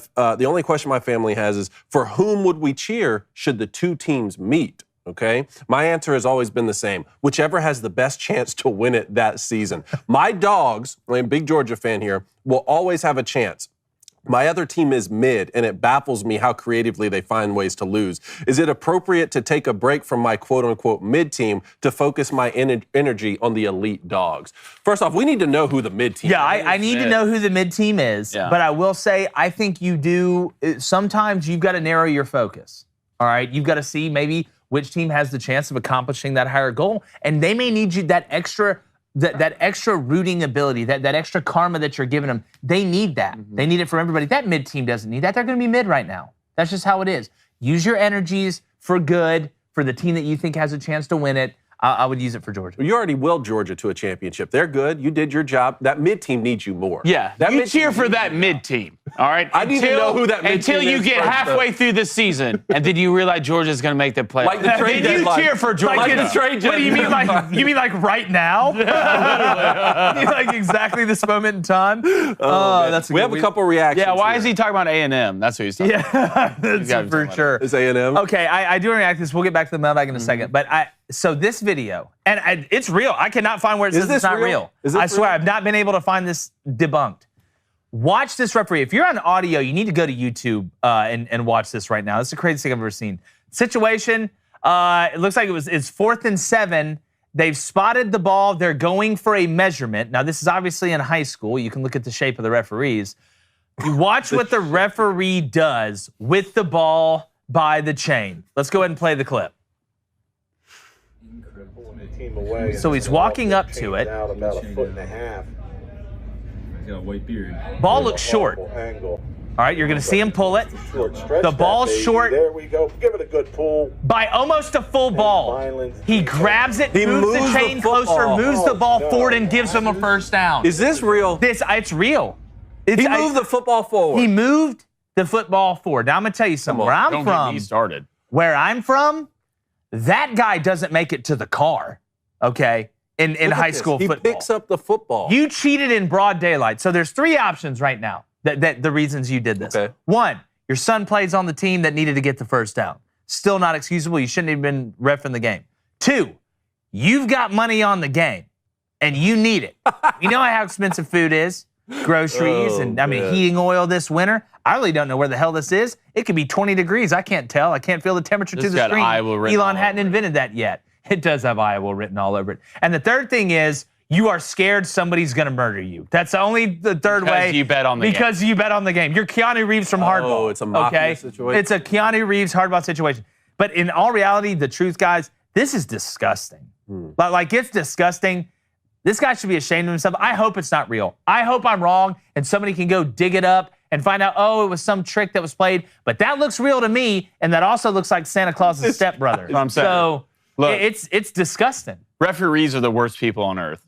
family has is, for whom would we cheer should the two teams meet? Okay? My answer has always been the same. Whichever has the best chance to win it that season. My dogs, I'm a big Georgia fan here, will always have a chance. My other team is mid, and it baffles me how creatively they find ways to lose. Is it appropriate to take a break from my quote-unquote mid team to focus my energy on the elite dogs? First off, we need to know who the mid team is. Yeah, I need to know who the mid team is, but I will say I think you do. Sometimes you've got to narrow your focus. All right, you've got to see maybe which team has the chance of accomplishing that higher goal, and they may need you that extra rooting ability, that extra karma that you're giving them. They need that. Mm-hmm. They need it from everybody. That mid team doesn't need that. They're going to be mid right now. That's just how it is. Use your energies for good, for the team that you think has a chance to win it. I would use it for Georgia. You already willed Georgia to a championship. They're good. You did your job. That mid team needs you more. Yeah, you cheer for that mid team. All right. I need to know who that mid team is. Until you get halfway through the season, and then you realize Georgia's going to make the playoffs. Like the trade deadline. Then you cheer for Georgia. Like the trade What do you mean? You mean like right now? Like exactly this moment in time? That's we have a couple reactions. Yeah. Why is he talking about A&M? That's what he's talking about. Yeah, that's for sure. Is A&M? Okay, I do want to react to this. We'll get back to the mailbag in a second. But so this video, and it's real. I cannot find where it says it's not real. I swear, I've not been able to find this debunked. Watch this referee. If you're on audio, you need to go to YouTube and watch this right now. This is the craziest thing I've ever seen. Situation, it looks like it's 4th and 7. They've spotted the ball. They're going for a measurement. Now, this is obviously in high school. You can look at the shape of the referees. You watch what the referee does with the ball by the chain. Let's go ahead and play the clip. So he's walking up to it. Out about a foot and a half. He's got a white beard. Ball looks short. All right, you're going to see him pull it. The ball's short. There we go. Give it a good pull. By almost a full ball. He grabs it, moves the chain closer, moves the ball forward, and gives him a first down. Is this real? It's real. He moved the football forward. He moved the football forward. Now I'm going to tell you something. Where I'm from, where I'm from, that guy doesn't make it to the car, okay, in high school football. He picks up the football. You cheated in broad daylight. So there's 3 options right now that the reasons you did this. Okay. 1, your son plays on the team that needed to get the first down. Still not excusable. You shouldn't have been reffing the game. 2, you've got money on the game, and you need it. You know how expensive food is, groceries, heating oil this winter. I really don't know where the hell this is. It could be 20 degrees. I can't tell. I can't feel the temperature to the screen. Elon hadn't invented that yet. It does have Iowa written all over it. And the third thing is, you are scared somebody's going to murder you. That's only the third way. Because you bet on the game. Because you bet on the game. You're Keanu Reeves from Hardball. Oh, it's a mafia situation. It's a Keanu Reeves Hardball situation. But in all reality, the truth, guys, this is disgusting. Like, it's disgusting. This guy should be ashamed of himself. I hope it's not real. I hope I'm wrong and somebody can go dig it up and find out, oh, it was some trick that was played. But that looks real to me, and that also looks like Santa Claus's stepbrother. That's what I'm saying. So Look, it's disgusting. referees are the worst people on earth.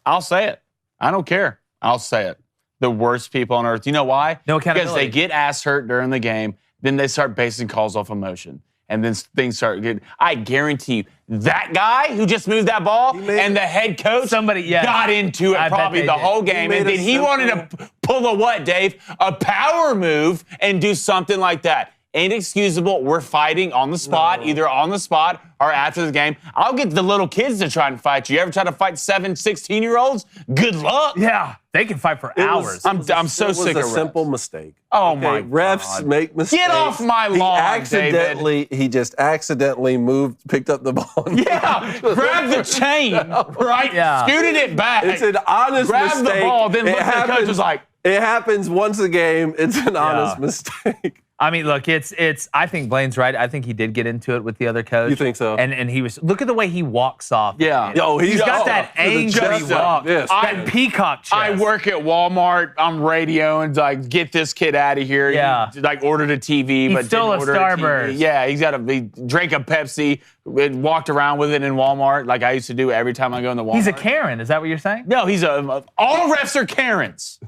I'll say it. I don't care. I'll say it. The worst people on earth. You know why? No accountability. Because they get ass hurt during the game. Then they start basing calls off emotion. And then things start getting. I guarantee you, that guy who just moved that ball and the head coach got into it probably the whole game. And then he wanted to pull a what, Dave? A power move and do something like that. Inexcusable. We're fighting on the spot, either on the spot or after the game. I'll get the little kids to try and fight you. You ever try to fight 7, 16-year-olds? Good luck. Yeah, they can fight for hours. I'm so sick of refs. It was a simple mistake. Oh, my God. Refs make mistakes. Get off my lawn, David. He just accidentally picked up the ball. Yeah, grabbed the chain, right? Yeah. Scooted it back. It's an honest mistake. Grabbed the ball, then looked at the coach was like. It happens once a game. It's an honest mistake. I mean, look, it's. I think Blaine's right. I think he did get into it with the other coach. You think so? And he was. Look at the way he walks off. Yeah. He's got that angry walk. Yes. That peacock chest. I work at Walmart. I'm radioing, like, get this kid out of here. Yeah. He, like, ordered a TV, but stole didn't a order Starburst. TV. Yeah, he drank a Pepsi, and walked around with it in Walmart, like I used to do every time I go in the Walmart. He's a Karen. Is that what you're saying? No, all refs are Karens.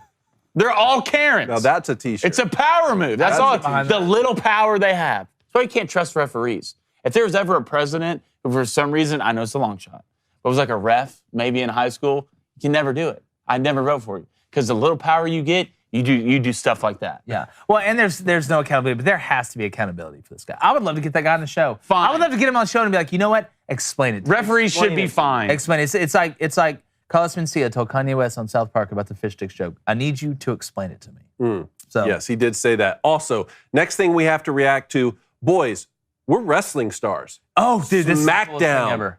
They're all Karens. Now that's a T-shirt. It's a power move. That's all. The little power they have. That's why you can't trust referees. If there was ever a president who, for some reason, I know it's a long shot, but was like a ref, maybe in high school, you can never do it. I'd never vote for you because the little power you get, you do stuff like that. Yeah. Well, and there's no accountability, but there has to be accountability for this guy. I would love to get that guy on the show. Fine. I would love to get him on the show and be like, you know what? Explain it. Referees should be fine. Explain it. It's like Carlos Mencia told Kanye West on South Park about the fish sticks joke. I need you to explain it to me. So yes, he did say that. Also, next thing we have to react to, boys, we're wrestling stars. Oh, dude, this SmackDown. is the coolest thing ever.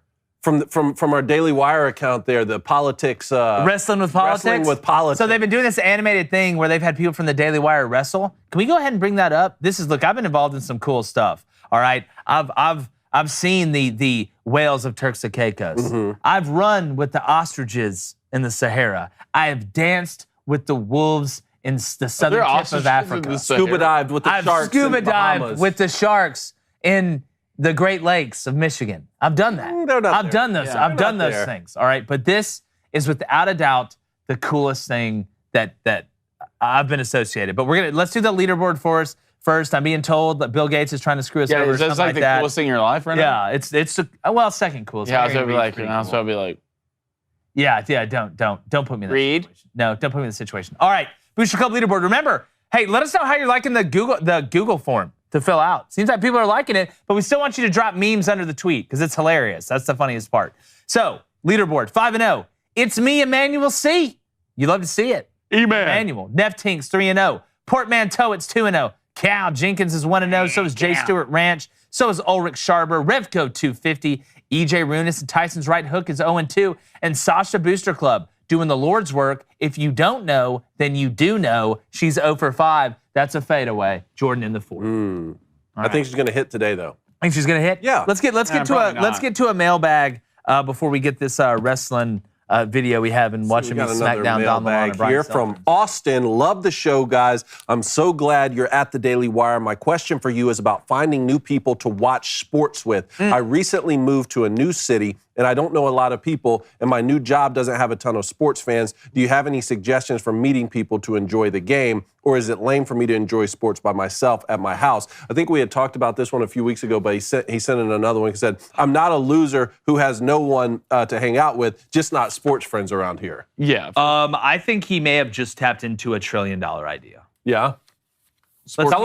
From our Daily Wire account there, the politics. Wrestling with politics? Wrestling with politics. So they've been doing this animated thing where they've had people from the Daily Wire wrestle. Can we go ahead and bring that up? Look, I've been involved in some cool stuff. All right. I've seen the whales of Turks and Caicos. Mm-hmm. I've run with the ostriches in the Sahara. I have danced with the wolves in the southern tip of Africa. Scuba dived with the I've sharks. scuba in Bahamas. dived with the sharks in the Great Lakes of Michigan. I've done that. They're not I've there. done those. Yeah, I've done they're those not there. things. All right, but this is without a doubt the coolest thing that I've been associated. But let's do the leaderboard for us first. I'm being told that Bill Gates is trying to screw us over. Yeah, is that something like the that. coolest thing in your life right now? Yeah, it's second coolest. Yeah, I was Harry gonna Reid's be like, pretty cool. Yeah, don't put me in that Reid? situation. No, don't put me in the situation. All right, Booster Club leaderboard. Remember, hey, let us know how you're liking the Google form to fill out. Seems like people are liking it, but we still want you to drop memes under the tweet because it's hilarious. That's the funniest part. So, leaderboard 5-0. It's me, Emmanuel C. You love to see it. Emmanuel. Neff Tinks 3-0. Portmanteau, it's 2-0. Cal Jenkins is 1-0. So is Jay Stewart Ranch. So is Ulrich Sharber. Revco 250. EJ Runis and Tyson's Right Hook is 0-2. And Sasha Booster Club doing the Lord's work. If you don't know, then you do know. She's 0-5. That's a fadeaway. Jordan in the fourth. I think she's going to hit today, though. Think she's gonna hit? Yeah. Let's get to a mailbag before we get this wrestling video we have and watching me smack down Don Lemon and Brian here Seltzer. from Austin. Love the show, guys. I'm so glad you're at the Daily Wire. My question for you is about finding new people to watch sports with. I recently moved to a new city, and I don't know a lot of people, and my new job doesn't have a ton of sports fans. Do you have any suggestions for meeting people to enjoy the game, or is it lame for me to enjoy sports by myself at my house? I think we had talked about this one a few weeks ago, but he sent in another one. He said, I'm not a loser who has no one to hang out with, just not sports friends around here. Yeah. I think he may have just tapped into $1 trillion idea. Yeah. Sports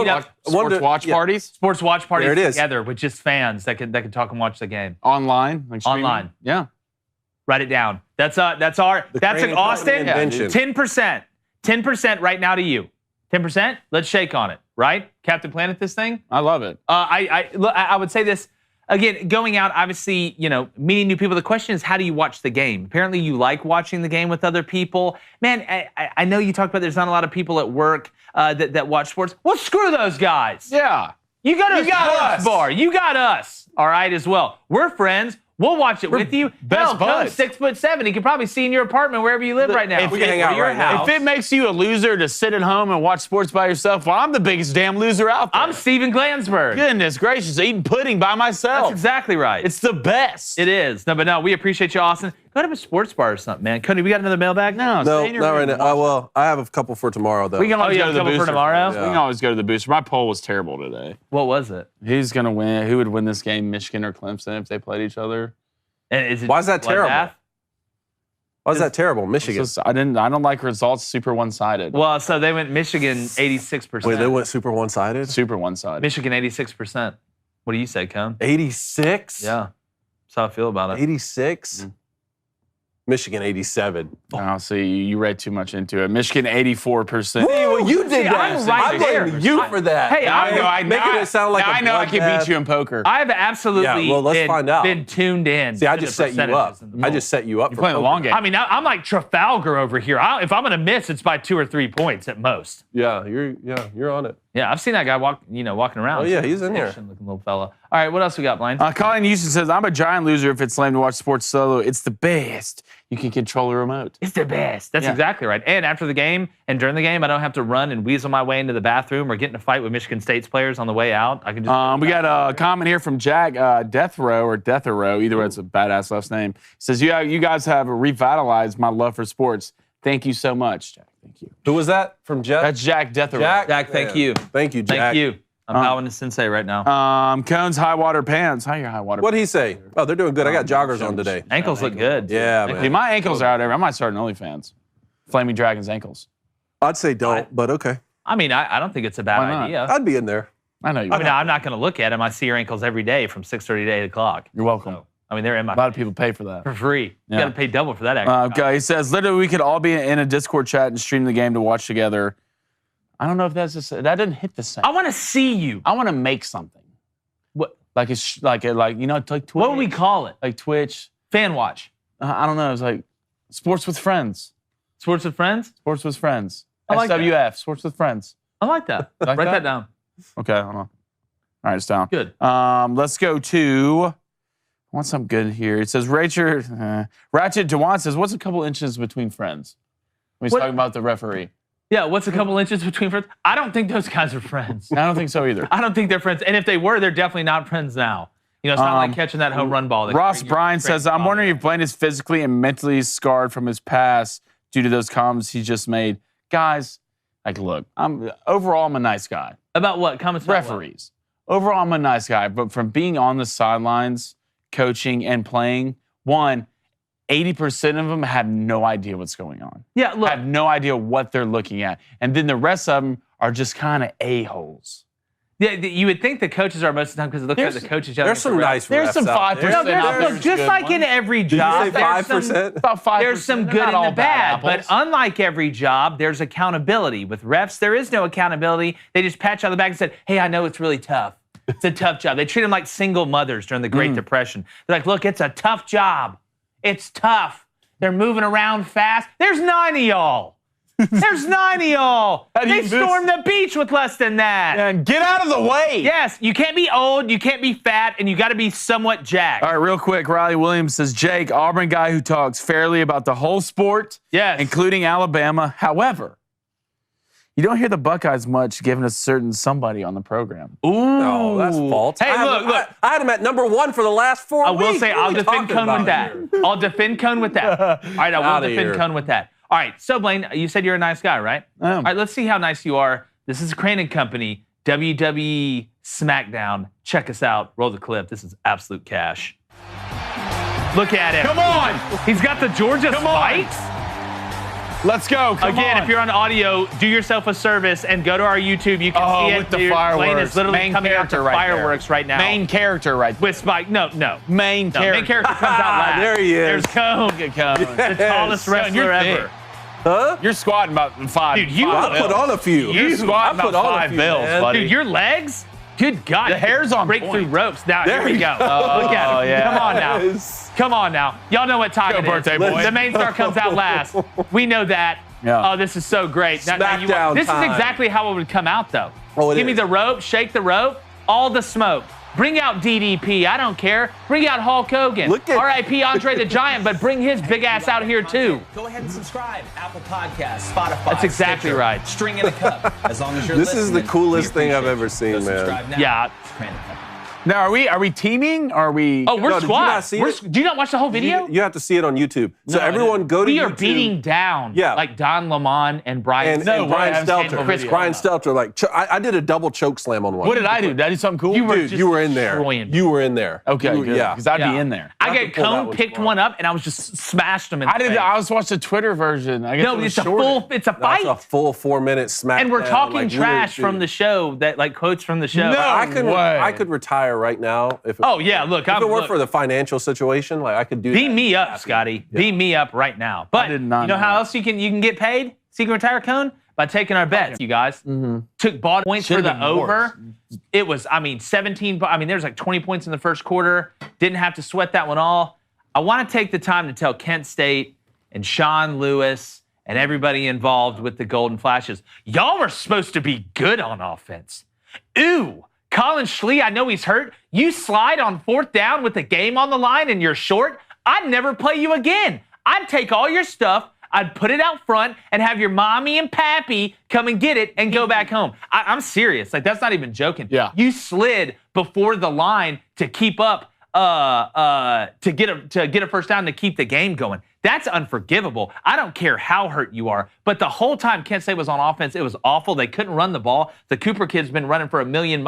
watch parties? Sports watch parties There it is. together with just fans that can talk and watch the game. Online? Like streaming? Online. Yeah. Write it down. That's an Crane Austin. Company invention. 10%. 10% right now to you. 10%? Let's shake on it, right? Captain Planet this thing? I love it. I would say this, again, going out, obviously, meeting new people. The question is, how do you watch the game? Apparently, you like watching the game with other people. Man, I know you talked about there's not a lot of people at work that watch sports. Well, screw those guys. Yeah. You got a sports us. bar. You got us, all right, as well. We're friends. We'll watch it with you. best Hell, Cone's buds. 6'7". He can probably see in your apartment wherever you live right now. If we can hang out right now. If it makes you a loser to sit at home and watch sports by yourself, well, I'm the biggest damn loser out there. I'm Steven Glansberg. Goodness gracious, eating pudding by myself. That's exactly right. It's the best. It is. No, but no, we appreciate you, Austin. Go to a sports bar or something, man. Cody, we got another mailbag? No, No, stay in your not room right and now. watch it. Well, I have a couple for tomorrow, though. We can always you go have to a the couple for booster. tomorrow? We can always go to the booster. My poll was terrible today. What was it? Who's gonna win? Who would win this game, Michigan or Clemson, if they played each other? And is it Why is that terrible? bloodbath? Why is that terrible? Michigan. I don't like results super one-sided. Well, so they went Michigan 86%. Wait, they went super one-sided? Super one-sided. Michigan 86%. What do you say, Cone? 86? Yeah. That's how I feel about it. 86? Michigan 87. Oh, see, you read too much into it. Michigan 84%. Well, you did that. I'm right there. blaming you for that. Hey, making it sound like I know I can beat you in poker. I've absolutely Yeah, well, let's find out. been tuned in. See, I to just the set you up. percentages in the I just set you up You're for playing the poker. long game. I mean, I'm like Trafalgar over here. If I'm going to miss, it's by 2 or 3 points at most. Yeah, you're on it. Yeah, I've seen that guy walking around. Oh, yeah, he's in here. Looking little fella. All right, what else we got, Blaine? Colin Houston says, I'm a giant loser if it's lame to watch sports solo. It's the best. You can control a remote. It's the best. That's exactly right. And after the game and during the game, I don't have to run and weasel my way into the bathroom or get in a fight with Michigan State's players on the way out. I can just. We got a comment here from Jack Death Row. Either way, it's a badass last name. He says, you guys have revitalized my love for sports. Thank you so much, Jack. Thank you. Who was that? From Jeff? That's Jack Death Row. Jack, thank you. Thank you, Jack. Thank you. I'm bowing to Sensei right now. Cone's high water pants. How your high water What'd he say? Oh, they're doing good. I got joggers on today. Ankles look good. Yeah, pants? man. Dude, my ankles are out there. I might start an OnlyFans. Flaming Dragon's ankles. I'd say don't, but okay. I mean, I don't think it's a bad Why not? idea. I'd be in there. I know you I mean, will. I'm not going to look at them. I see your ankles every day from 6:30 to 8 o'clock. You're welcome. So, I mean, they're in A my lot of people pay for that. for free. You Yeah. got to pay double for that. Actually. Okay, he says, literally, we could all be in a Discord chat and stream the game to watch together. I don't know if that didn't hit the same. I want to see you. I want to make something. What? Like Twitch. What would we call it? Like Twitch. Fan watch. I don't know. It's like sports with friends. Sports with friends. Sports with friends. I like that. SWF. Sports with friends. I like that. Like Write that? that down. Okay, hold on. All right, it's down. Good. Let's go to. I want something good here. It says Ratchet Dewan says, "What's a couple inches between friends?" When he's What? talking about the referee. Yeah. What's a couple inches between friends? I don't think those guys are friends. I don't think so either. I don't think they're friends. And if they were, they're definitely not friends now. You know, it's not like catching that home run ball. that Ross you're Bryan straight says, I'm ball. wondering if Blaine is physically and mentally scarred from his past due to those comments he just made. Guys, look, overall, I'm a nice guy. About what? Comments about what? Referees. Overall, I'm a nice guy. But from being on the sidelines, coaching and playing, 80% of them have no idea what's going on. Yeah, look. Have no idea what they're looking at. And then the rest of them are just kind of a-holes. Yeah, you would think the coaches are most of the time because they look at the coaches. There's some nice There's refs some out 5%. there. No, out there. look, just like in every job, Did you say there's some- 5%? About 5%. There's some They're good not and all the bad, but apples. unlike every job, there's accountability. With refs, there is no accountability. They just pat you on the back and said, hey, I know it's really tough. It's a tough job. They treat them like single mothers during the Great Depression. They're like, look, it's a tough job. It's tough. They're moving around fast. There's 9 of y'all. There's 9 of y'all. How do They you miss- stormed the beach with less than that. And get out of the way. Yes, you can't be old, you can't be fat, and you got to be somewhat jacked. All right, real quick, Riley Williams says, Jake, Auburn guy who talks fairly about the whole sport, Yes. including Alabama. However, you don't hear the Buckeyes much given a certain somebody on the program. Ooh. Oh, that's false. Hey, I look. I had him at number 1 for the last 4 I weeks. will say What are I'll we defend talking Cone with about that. here? I'll defend Cone with that. All right, I will Outta defend here. Cone with that. All right, so Blaine, you said you're a nice guy, right? I am. All right, let's see how nice you are. This is Crane & Company, WWE SmackDown. Check us out. Roll the clip. This is absolute cash. Look at him. Come on. He's got the Georgia spikes. Let's go. Come Again, on. if you're on audio, do yourself a service and go to our YouTube. You can see it. with the Dude, fireworks. Blaine is literally Main coming out character to right there. fireworks right now. Main character right there. with Spike. No. Main character. Main character comes out last. There he is. There's Cone. Good Cone. The tallest Cone, wrestler you're ever. thick. Huh? You're squatting about 5. Dude, you- five I put bills. on a few. You're squatting I put about on a 5 few, bills, man. buddy. Dude, your legs? Good God. The hair's on Break point. through ropes. Now, There here we you go. go. Look at him. yeah. Come on now. Yes. Come on now. Y'all know what time Go, it is. birthday boy. The main star comes out last. We know that. Yeah. Oh, this is so great. Smackdown this time. is exactly how it would come out, though. Oh, it Give me is. the rope, shake the rope, all the smoke. Bring out DDP. I don't care. Bring out Hulk Hogan. Look at- R.I.P. Andre the Giant, but bring his big ass out here too. Go ahead and subscribe. Apple Podcasts, Spotify. That's exactly Stitcher, right. String in a cup. As long as you're This is listening, the coolest we thing I've appreciate ever it. seen, Go man. subscribe now. Yeah. Random cup. Now, are we teaming? Or are we? Oh, we're No, did you not squad. see We're it? do you not watch the whole video? You have to see it on YouTube. So No, I everyone go to We YouTube. are beating down like Don Lemon and Brian. and, No, and Brian I haven't seen Stelter. the video. Brian Stelter, like I did a double choke slam on one. What did I do? Did I do something cool? You were Dude, just you were in there. destroying You were in there. Okay, You were- good. yeah. Because I'd Yeah. be in there. I I'll get have to pull that Cone one picked tomorrow. one up and I was just smashed him in the face. I was watching the Twitter version. I guess No, it was it's a shorter. full. It's a fight. That's a full 4-minute smack. And we're talking trash from the show, that like quotes from the show. No. I way. could retire right now if. Oh yeah, look, If I'm it weren't look, for the financial situation, like I could do. beam that. me up, Scotty. Beam me up right now. But did you not know know how that. else you can get paid? So you can retire, Cone? By taking our bets, you guys. Took bought points for Should've the been more. over. It was, 17. There's like 20 points in the first quarter. Didn't have to sweat that one all. I want to take the time to tell Kent State and Sean Lewis and everybody involved with the Golden Flashes, y'all were supposed to be good on offense. Ooh, Colin Schlee, I know he's hurt. You slide on 4th down with the game on the line and you're short, I'd never play you again. I'd take all your stuff, I'd put it out front and have your mommy and pappy come and get it and go back home. I'm serious. Like, that's not even joking. Yeah. You slid before the line to keep up, to get a first down to keep the game going. That's unforgivable. I don't care how hurt you are, but the whole time Kent State was on offense, it was awful. They couldn't run the ball. The Cooper kid's been running for a million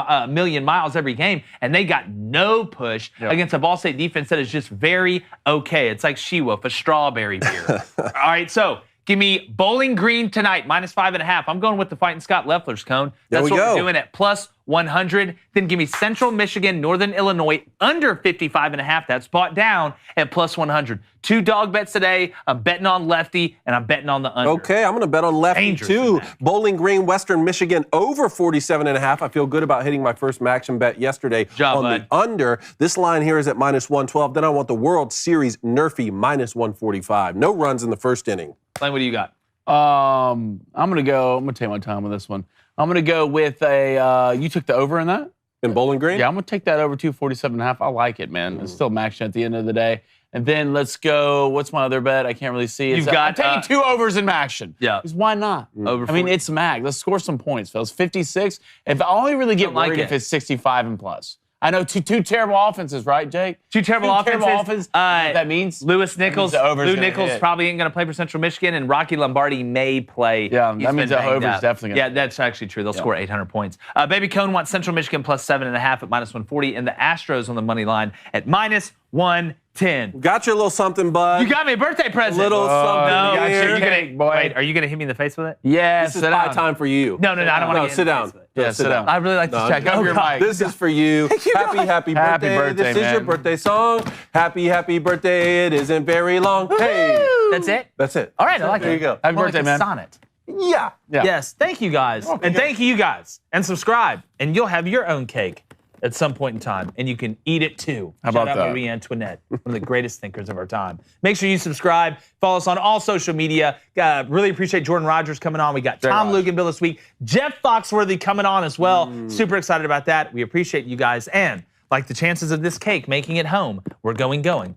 miles every game, and they got no push against a Ball State defense that is just very okay. It's like She-Wolf, a strawberry beer. All right, so give me Bowling Green tonight, -5.5. I'm going with the Fighting Scott Leffler's, Cone. That's what we're doing at +100. Then give me Central Michigan, Northern Illinois, under 55.5. That's bought down at +100. 2 dog bets today. I'm betting on Lefty, and I'm betting on the under. Okay, I'm going to bet on Lefty Dangerous too. in that. Bowling Green, Western Michigan, over 47.5. I feel good about hitting my first action bet yesterday Job, on bud. the under. This line here is at -112. Then I want the World Series Nerfy -145. No runs in the first inning. Lane, what do you got? I'm gonna take my time with this one. I'm gonna go with a. You took the over in that? In Bowling Green? Yeah, I'm gonna take that over 247.5. I like it, man. It's still action at the end of the day. And then let's go. What's my other bet? I can't really see it. You've got, I'm taking 2 overs in action. Yeah. Because why not? Over I mean, 40. it's Mac. Let's score some points, fellas. 56. If I only really get Don't like worried it. if it's 65 and plus. I know two terrible offenses, right, Jake? Two terrible offenses. You know what that means Lewis Nichols. the over's Lou gonna Nichols hit. probably ain't going to play for Central Michigan, and Rocky Lombardi may play. Yeah, He's that means been the banged over's up. definitely gonna Yeah, hit. that's actually true. They'll score 800 points. Baby Cone wants Central Michigan +7.5 at -140, and the Astros on the money line at -110. Got you a little something, bud. You got me a birthday present. Little something No, here. are you gonna, Cake, boy. wait, are you going to hit me in the face with it? Yeah, This is sit pie down. time for you. No, I don't want to No, get sit in the down. face with it. Yeah, No, sit down. I really like this No, jacket. Cover your God. mic. This is for you. Happy birthday. Happy birthday, This is your man. birthday song. Happy birthday. It isn't very long. Hey. That's it? That's it. All right, I like it. There you go. Happy More birthday, like a man. sonnet. Yeah. Yeah. Yes, thank you guys. And thank you guys. And subscribe. And you'll have your own cake at some point in time. And you can eat it too. How about Shout out that? Marie Antoinette, one of the greatest thinkers of our time. Make sure you subscribe. Follow us on all social media. Really appreciate Jordan Rodgers coming on. We got Tom Raj. Luganville this week. Jeff Foxworthy coming on as well. Super excited about that. We appreciate you guys. And like the chances of this cake making it home, we're gone.